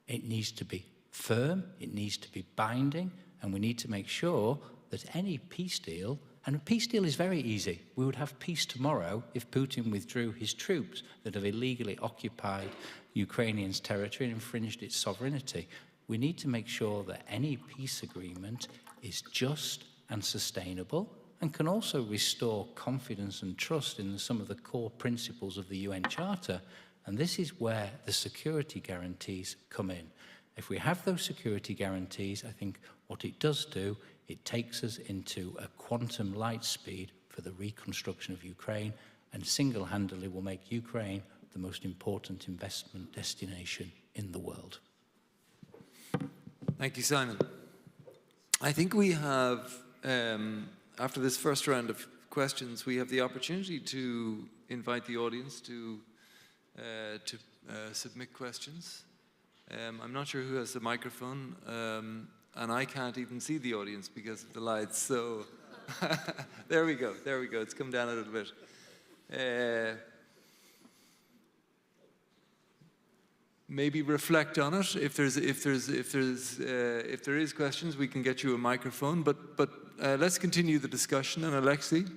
It needs to be firm, it needs to be binding, and we need to make sure that any peace deal, and a peace deal is very easy. We would have peace tomorrow if Putin withdrew his troops that have illegally occupied Ukrainians' territory and infringed its sovereignty. We need to make sure that any peace agreement is just and sustainable and can also restore confidence and trust in some of the core principles of the UN Charter. And this is where the security guarantees come in. If we have those security guarantees, I think what it does do, it takes us into a quantum light speed for the reconstruction of Ukraine, and single-handedly will make Ukraine the most important investment destination in the world. Thank you, Simon. I think we have, after this first round of questions, we have the opportunity to invite the audience to submit questions. I'm not sure who has the microphone, and I can't even see the audience because of the lights, so there we go, it's come down a little bit. Maybe reflect on it. If there is questions, we can get you a microphone, but let's continue the discussion. And Oleskii,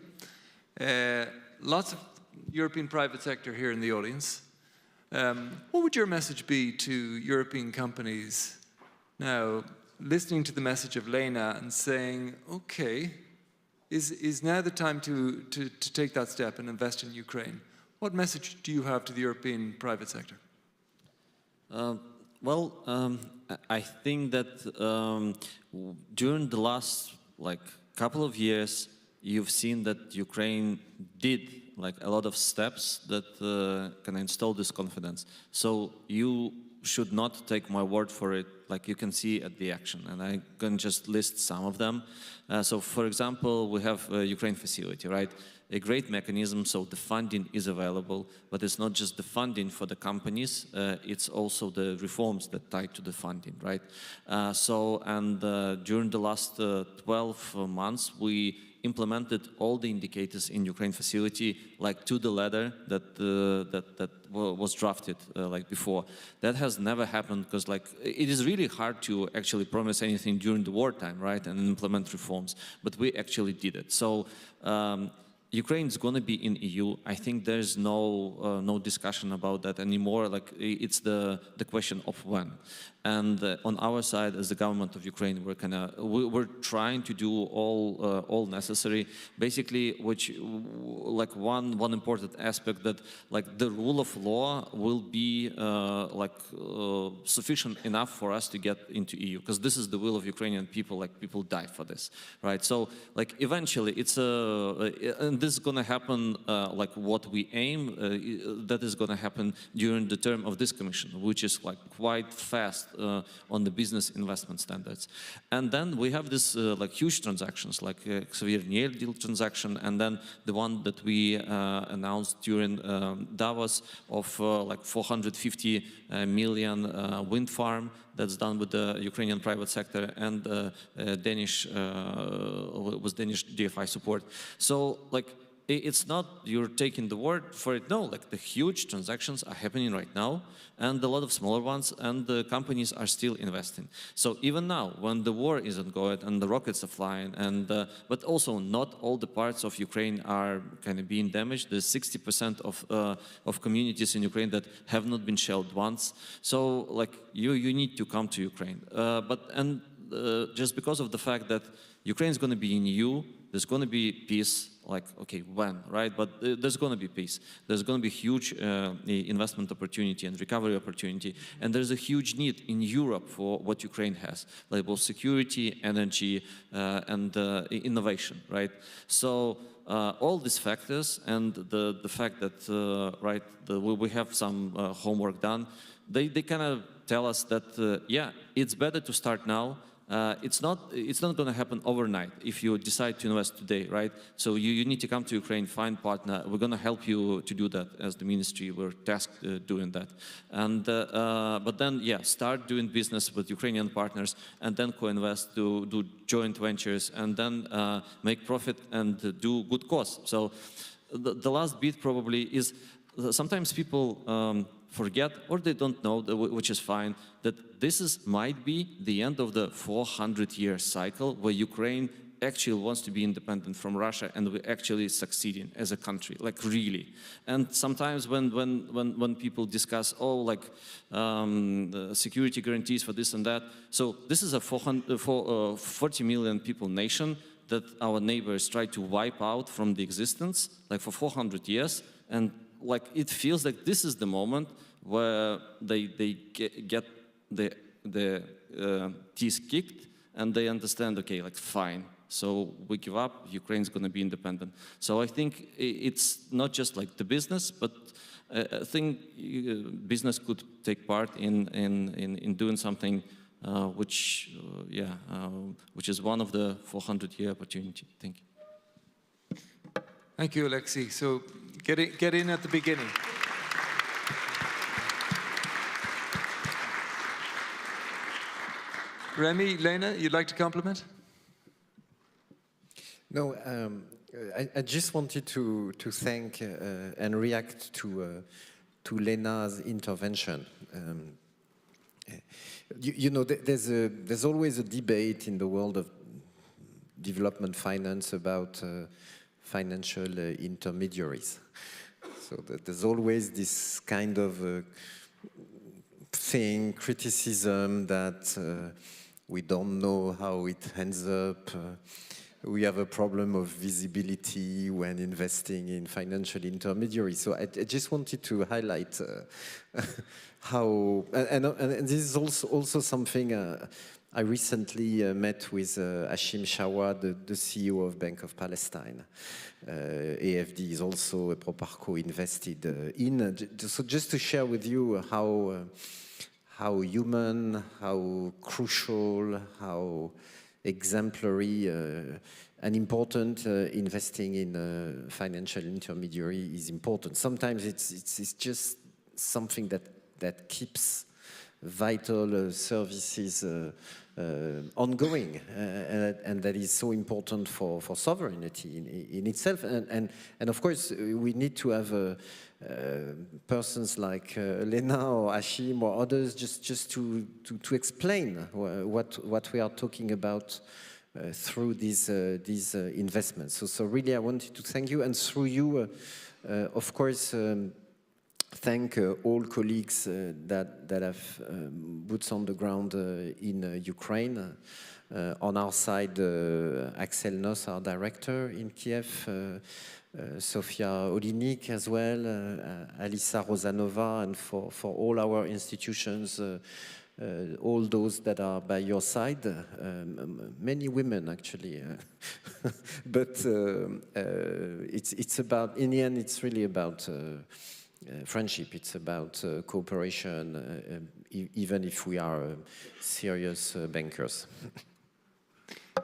lots of European private sector here in the audience. What would your message be to European companies now, listening to the message of Lenna and saying, okay, is now the time to take that step and invest in Ukraine? What message do you have to the European private sector? I think that during the last couple of years, you've seen that Ukraine did a lot of steps that can install this confidence. So you should not take my word for it, you can see at the action, and I can just list some of them. So for example, we have a Ukraine facility, right? a great mechanism, so the funding is available, but it's not just the funding for the companies, it's also the reforms that tie to the funding, right? During the last 12 months, we implemented all the indicators in Ukraine facility, like to the letter that was drafted like before. That has never happened because like it is really hard to actually promise anything during the wartime, right, and implement reforms. But we actually did it. So Ukraine is going to be in EU. I think there's no discussion about that anymore. Like it's the question of when. And on our side, as the government of Ukraine, we're trying to do all necessary. Basically, which like one important aspect that like the rule of law will be sufficient enough for us to get into EU, because this is the will of Ukrainian people. Like people die for this, right? So like eventually, and this is going to happen. Like what we aim, that is going to happen during the term of this commission, which is like quite fast. On the business investment standards. And then we have this like huge transactions like Xavier deal transaction, and then the one that we announced during Davos of like 450 million wind farm that's done with the Ukrainian private sector and Danish DFI support. So like it's not you're taking the word for it. No, like the huge transactions are happening right now, and a lot of smaller ones, and the companies are still investing. So even now, when the war isn't going and the rockets are flying, and but also not all the parts of Ukraine are kind of being damaged. There's 60% of communities in Ukraine that have not been shelled once. So like you need to come to Ukraine. Just because of the fact that Ukraine is going to be in EU, there's going to be peace. Like, okay, when, right? But there's going to be peace. There's going to be huge investment opportunity and recovery opportunity. And there's a huge need in Europe for what Ukraine has, like both security, energy, and innovation, right? So all these factors and the fact that, we have some homework done, they kind of tell us that, yeah, it's better to start now. It's not going to happen overnight if you decide to invest today, right? So you need to come to Ukraine, find partner. We're going to help you to do that as the ministry. We're tasked doing that. And but then, yeah, start doing business with Ukrainian partners, and then co-invest, do joint ventures, and then make profit and do good cause. So the last bit probably is sometimes people forget, or they don't know, which is fine, that this might be the end of the 400-year cycle where Ukraine actually wants to be independent from Russia, and we're actually succeeding as a country, like really. And sometimes when people discuss, security guarantees for this and that, so this is a 40 million people nation that our neighbors try to wipe out from the existence, like for 400 years, and like it feels like this is the moment where they get the teeth kicked, and they understand, okay, like fine, so we give up, Ukraine's going to be independent. So I think it's not just like the business, but I think business could take part in doing something which is one of the 400-year opportunity. Thank you. Thank you, Oleskii. So get in at the beginning. Rémy, Lenna, you'd like to compliment? No, I just wanted to thank and react to Lenna's intervention. You know, there's always a debate in the world of development finance about financial intermediaries. So there's always this kind of criticism that we don't know how it ends up. We have a problem of visibility when investing in financial intermediaries. So I just wanted to highlight how, and this is also something I recently met with Hashim Shawad, the CEO of Bank of Palestine. AFD is also a Proparco invested in. So just to share with you how human, how crucial, how exemplary and important. Investing in a financial intermediary is important. Sometimes it's just something that keeps vital services ongoing, and that is so important for sovereignty in itself. And of course, we need to have persons like Lenna or Achim or others just to explain what we are talking about through these investments. So really, I wanted to thank you, and through you, of course, thank all colleagues that have boots on the ground in Ukraine. On our side, Axel Noss, our director in Kiev, Sofia Olinik as well, Alisa Rosanova, and for all our institutions, all those that are by your side, many women actually, but it's about, in the end, it's really about friendship. It's about cooperation, even if we are serious bankers.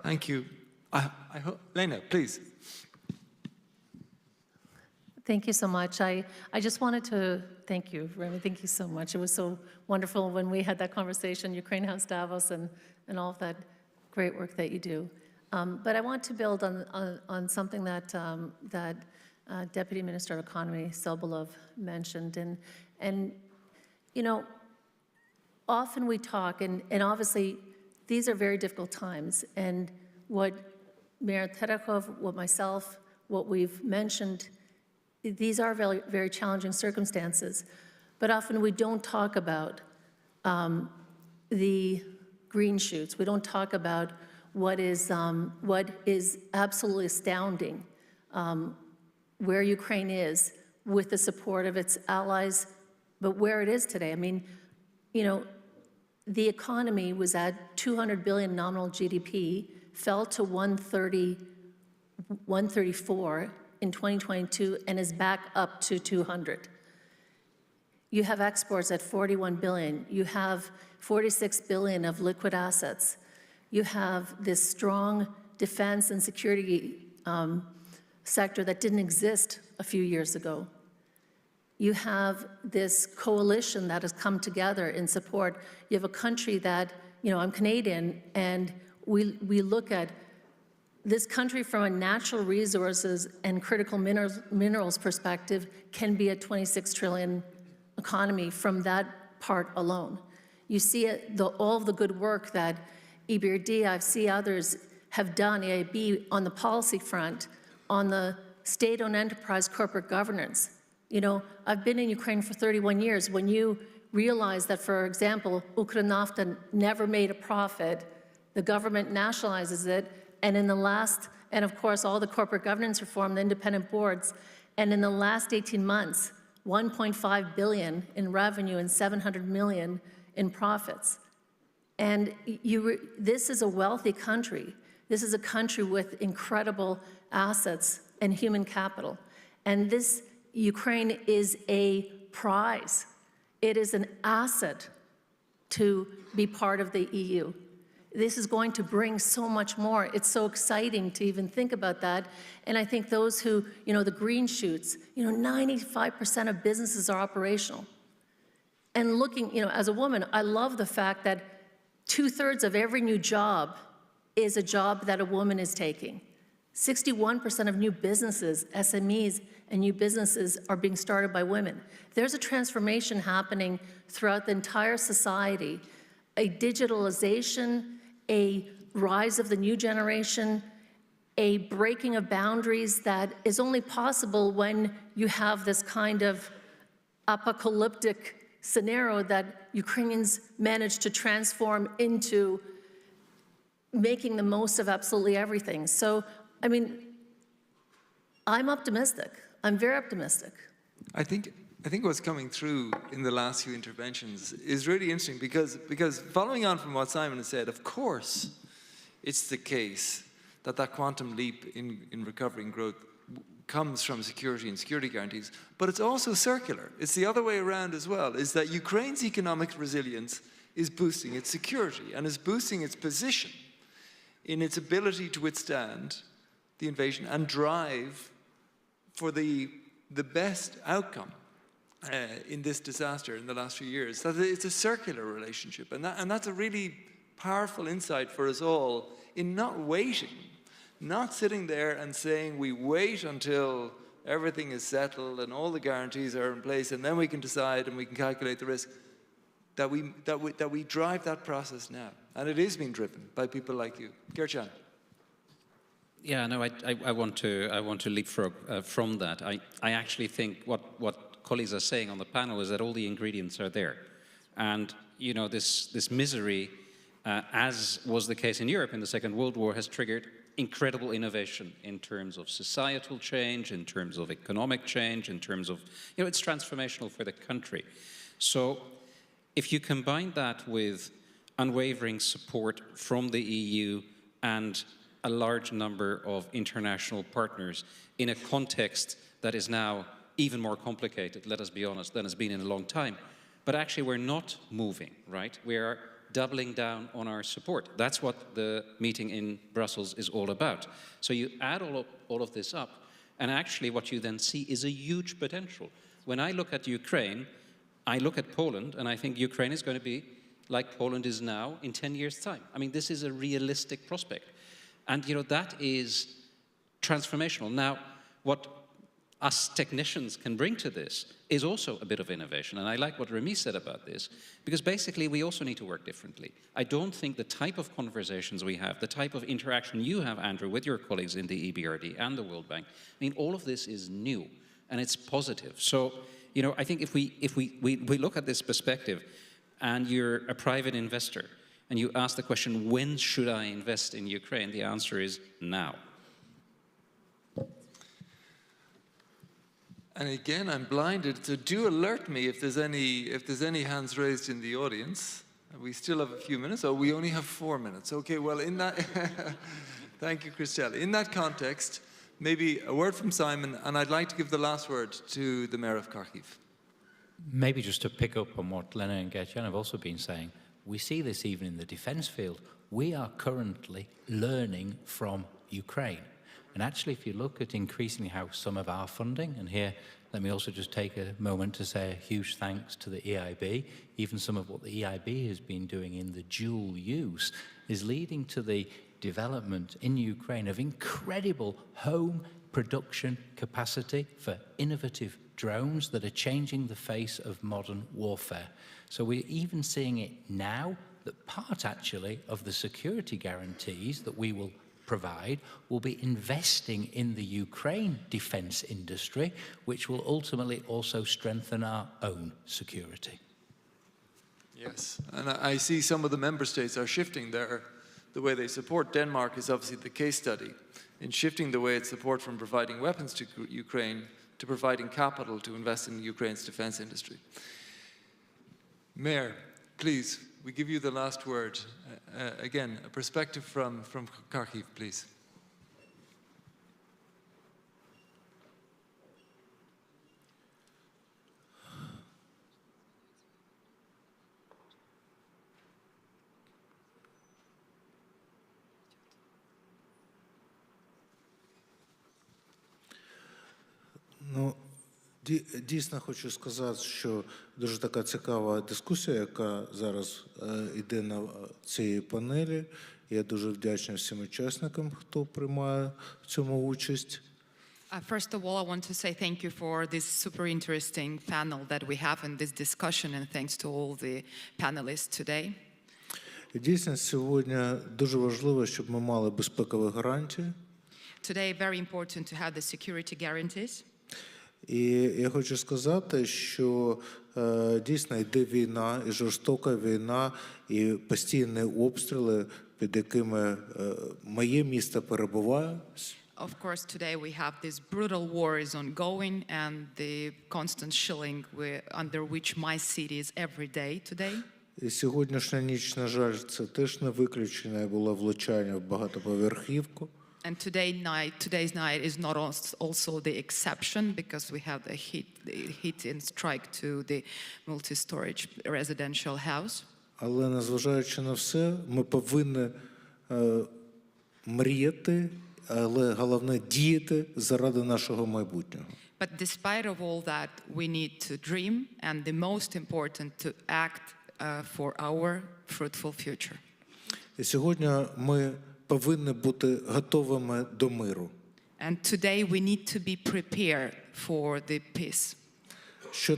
Thank you. I hope, Lenna, please. Thank you so much. I just wanted to thank you, Rémy. Thank you so much. It was so wonderful when we had that conversation, Ukraine House Davos, and all of that great work that you do. But I want to build on something that Deputy Minister of Economy Sobolev mentioned, and you know, often we talk, and obviously these are very difficult times, and what Mayor Terekhov, what myself, what we've mentioned, these are very, very challenging circumstances, but often we don't talk about the green shoots. We don't talk about what is absolutely astounding, where Ukraine is with the support of its allies, but where it is today. I mean, you know, the economy was at 200 billion nominal GDP, fell to 134 in 2022, and is back up to 200. You have exports at 41 billion. You have 46 billion of liquid assets. You have this strong defense and security sector that didn't exist a few years ago. You have this coalition that has come together in support. You have a country that, you know, I'm Canadian, and we look at this country from a natural resources and critical minerals perspective can be a 26 trillion economy from that part alone. You see all of the good work that EBRD, I see others have done, EIB, on the policy front, on the state-owned enterprise corporate governance. You know, I've been in Ukraine for 31 years. When you realize that, for example, Ukrnafta never made a profit, the government nationalizes it, and and of course, all the corporate governance reform, the independent boards, and in the last 18 months, 1.5 billion in revenue and 700 million in profits. And this is a wealthy country. This is a country with incredible assets and human capital. And this Ukraine is a prize. It is an asset to be part of the EU. This is going to bring so much more. It's so exciting to even think about that. And I think those who, you know, the green shoots, you know, 95% of businesses are operational. And looking, you know, as a woman, I love the fact that 2/3 of every new job is a job that a woman is taking. 61% of new businesses, SMEs, and new businesses are being started by women. There's a transformation happening throughout the entire society, a digitalization, a rise of the new generation, a breaking of boundaries that is only possible when you have this kind of apocalyptic scenario that Ukrainians managed to transform into making the most of absolutely everything. So, I mean, I'm optimistic. I'm very optimistic. I think what's coming through in the last few interventions is really interesting because following on from what Simon has said, of course, it's the case that quantum leap in recovery and growth comes from security and security guarantees, but it's also circular. It's the other way around as well, is that Ukraine's economic resilience is boosting its security and is boosting its position in its ability to withstand the invasion and drive for the best outcome in this disaster in the last few years. That it's a circular relationship, and that's a really powerful insight for us all in not waiting, not sitting there and saying we wait until everything is settled and all the guarantees are in place and then we can decide and we can calculate the risk. That we drive that process now, and it is being driven by people like you, Gert Jan. Yeah, no, I want to leapfrog from that. I actually think what colleagues are saying on the panel is that all the ingredients are there, and you know this misery, as was the case in Europe in the Second World War, has triggered incredible innovation in terms of societal change, in terms of economic change, in terms of it's transformational for the country. So if you combine that with unwavering support from the EU and a large number of international partners in a context that is now even more complicated, let us be honest, than it's been in a long time. But actually we're not moving, right? We are doubling down on our support. That's what the meeting in Brussels is all about. So you add all of this up, and actually what you then see is a huge potential. When I look at Ukraine, I look at Poland, and I think Ukraine is going to be like Poland is now in 10 years' time. I mean, this is a realistic prospect. And, that is transformational. Now, what us technicians can bring to this is also a bit of innovation. And I like what Rémy said about this, because basically we also need to work differently. I don't think the type of conversations we have, the type of interaction you have, Andrew, with your colleagues in the EBRD and the World Bank, I mean, all of this is new and it's positive. So, I think if we look at this perspective and you're a private investor and you ask the question, when should I invest in Ukraine? The answer is now. And again, I'm blinded, so do alert me if there's any hands raised in the audience. We still have a few minutes. Oh, we only have 4 minutes. Okay, well, in that, thank you, Christelle. In that context, maybe a word from Simon, and I'd like to give the last word to the Mayor of Kharkiv. Maybe just to pick up on what Lenna and Gert Jan have also been saying, we see this even in the defense field. We are currently learning from Ukraine. And actually, if you look at increasingly how some of our funding, and here let me also just take a moment to say a huge thanks to the EIB, even some of what the EIB has been doing in the dual use is leading to the development in Ukraine of incredible home production capacity for innovative drones that are changing the face of modern warfare. So we're even seeing it now that part actually of the security guarantees that we will provide will be investing in the Ukraine defense industry, which will ultimately also strengthen our own security. Yes, and I see some of the member states are shifting the way they support. Denmark is obviously the case study in shifting the way its support from providing weapons to Ukraine to providing capital to invest in Ukraine's defense industry. Mayor, please, we give you the last word. Again, a perspective from Kharkiv, please. Дійсно хочу сказати, що дуже така цікава дискусія, яка зараз йде на цій панелі. Я дуже вдячний всім учасникам, хто приймає в цьому участь. First of all, I want to say thank you for this super interesting panel that we have in this discussion, and thanks to all the panelists today. Дійсно, сьогодні дуже важливо, щоб ми мали безпекові гарантії. Today, very important to have the security guarantees. І я хочу сказати, що дійсно йде війна, і жорстока війна, і постійні обстріли, під якими моє місто перебуває. Of course, today we have this brutal war is ongoing and the constant shelling under which my city is every day today. І сьогоднішня ніч, на жаль, це теж не виключення, було влучання в багатоповерхівку. And today's night is not also the exception because we have the hit and strike to the multi-storage residential house. Але незважаючи на все, ми повинні мріяти, але головне діяти заради нашого майбутнього. But despite of all that, we need to dream, and the most important, to act for our fruitful future. І сьогодні ми повинні бути готовими до миру. And today we need to be prepared for the peace. Що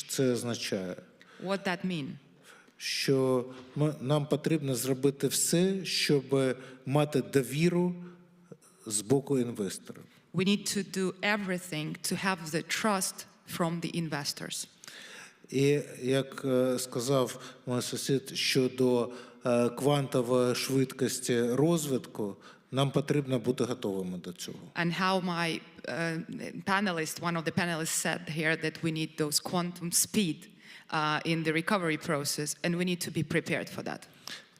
це означає? What that mean? Що нам потрібно зробити все, щоб мати довіру з боку інвесторів. We need to do everything to have the trust from the investors. І як сказав мій сусід щодо квантової швидкості розвитку, нам потрібно бути готовими до цього. And how my panelist, one of the panelists said here that we need those quantum speed in the recovery process, and we need to be prepared for that.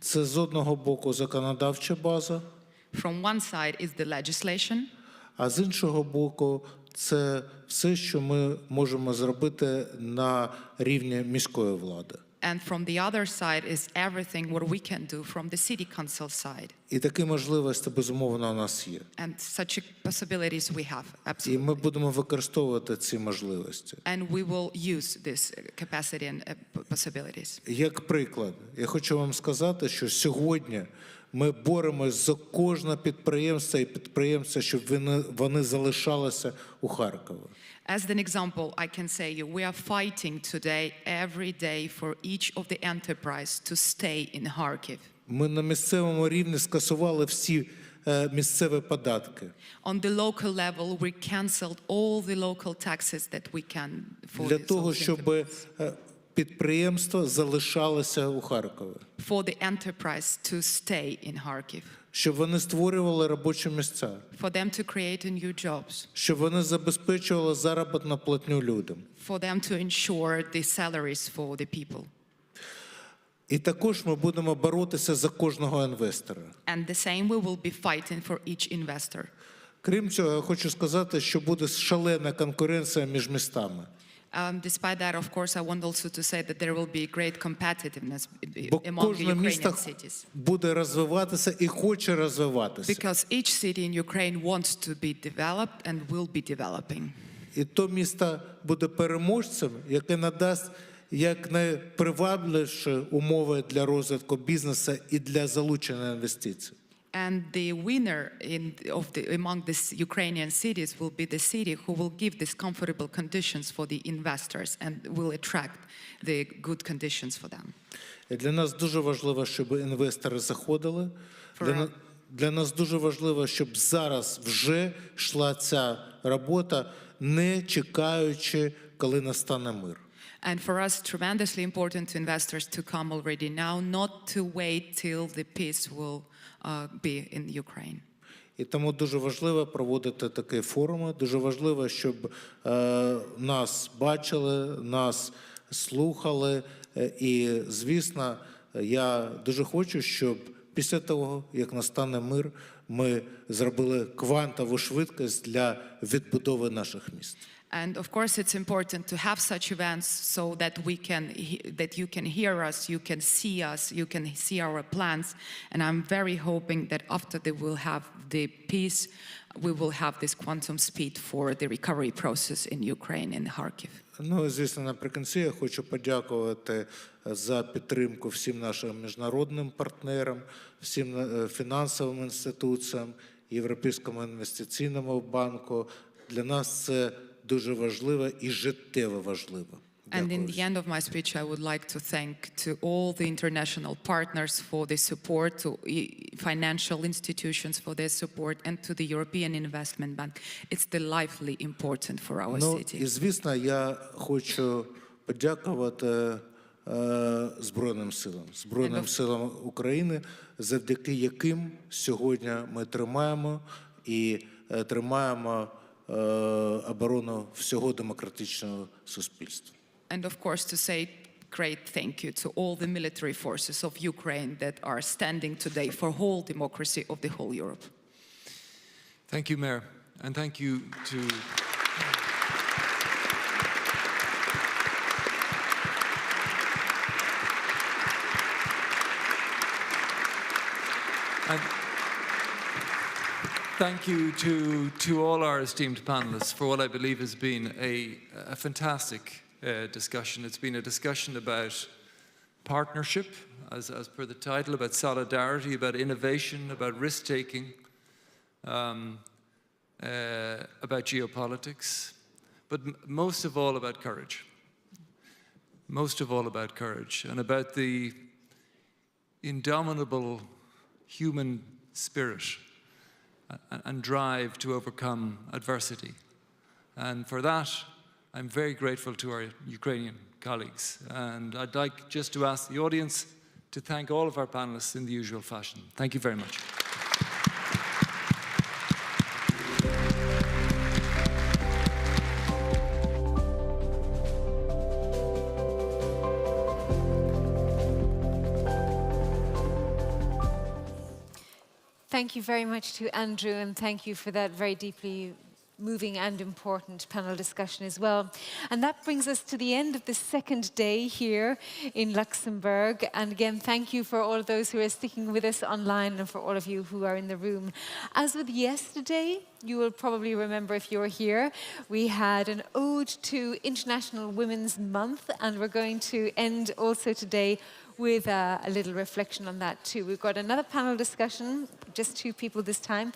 Це з одного боку законодавча база. From one side is the legislation. А з іншого боку, це все, що ми можемо зробити на рівні міської влади. And from the other side is everything what we can do from the city council side. І такі можливості, безумовно, у нас є. And such possibilities we have, absolutely. І ми будемо використовувати ці можливості. And we will use this capacity and possibilities. Як приклад, я хочу вам сказати, що сьогодні ми боремось за кожне підприємство і підприємство, щоб вони залишалися у Харкові. As an example, I can say we are fighting today every day for each of the enterprise to stay in Kharkiv. Ми на місцевому рівні скасували всі місцеві податки. On the local level, we cancelled all the local taxes that we can for Для того, щоб підприємство залишалося у Харкові. For the enterprise to stay in Kharkiv. Щоб вони створювали робочі місця. For them to create new jobs. Щоб вони забезпечували заробітну платню людям. For them to ensure the salaries for the people. І також ми будемо боротися за кожного інвестора. And the same we will be fighting for each investor. Крім цього, я хочу сказати, що буде шалена конкуренція між містами. Despite that, of course, I want also to say that there will be great competitiveness Бо among кожне Ukrainian місто cities. буде розвиватися і хоче розвиватися. Because each city in Ukraine wants to be developed and will be developing. І то місто буде переможцем, яке надасть якнайпривабливіші умови для розвитку бізнесу і для залучення інвестицій. And the winner among the Ukrainian cities will be the city who will give these comfortable conditions for the investors and will attract the good conditions for them. І для нас дуже важливо, щоб інвестори заходили. Для нас дуже важливо, щоб зараз вже йшла ця робота, не чекаючи, коли настане мир. And for us, tremendously important to investors to come already now, not to wait till the peace will be in Ukraine. І тому дуже важливо проводити такі форуми, дуже важливо, щоб нас бачили, нас слухали. І, звісно, я дуже хочу, щоб після того, як настане мир, ми зробили квантову швидкість для відбудови наших міст. And of course, it's important to have such events so that that you can hear us, you can see our plans. And I'm very hoping that after they will have the peace, we will have this quantum speed for the recovery process in Ukraine and Kharkiv. Ну, звісно, наприкінці я хочу подякувати за підтримку всім нашим міжнародним партнерам, всім фінансовим інституціям, Європейському інвестиційному банку. Для нас це дуже важливо і життєво важливо. And in the end of my speech, I would like to thank to all the international partners for the support, to financial institutions for their support, and to the European Investment Bank. It's delightfully important for our city. І, звісно, я хочу подякувати Збройним силам України, завдяки яким сьогодні ми тримаємо оборону всього демократичного суспільства. And of course to say great thank you to all the military forces of Ukraine that are standing today for whole democracy of the whole Europe. Thank you, Mayor, and thank you to thank you to all our esteemed panelists for what I believe has been a fantastic discussion. It's been a discussion about partnership, as per the title, about solidarity, about innovation, about risk-taking, about geopolitics, but most of all about courage. Most of all about courage, and about the indomitable human spirit and drive to overcome adversity. And for that, I'm very grateful to our Ukrainian colleagues. And I'd like just to ask the audience to thank all of our panelists in the usual fashion. Thank you very much. Thank you very much to Andrew, and thank you for that very deeply moving and important panel discussion as well. And that brings us to the end of the second day here in Luxembourg. And again, thank you for all of those who are sticking with us online and for all of you who are in the room. As with yesterday, you will probably remember if you're here, we had an ode to International Women's Month, and we're going to end also today with a little reflection on that too. We've got another panel discussion, just 2 people this time,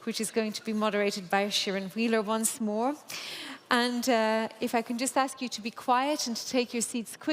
which is going to be moderated by Sharon Wheeler once more. And if I can just ask you to be quiet and to take your seats quickly.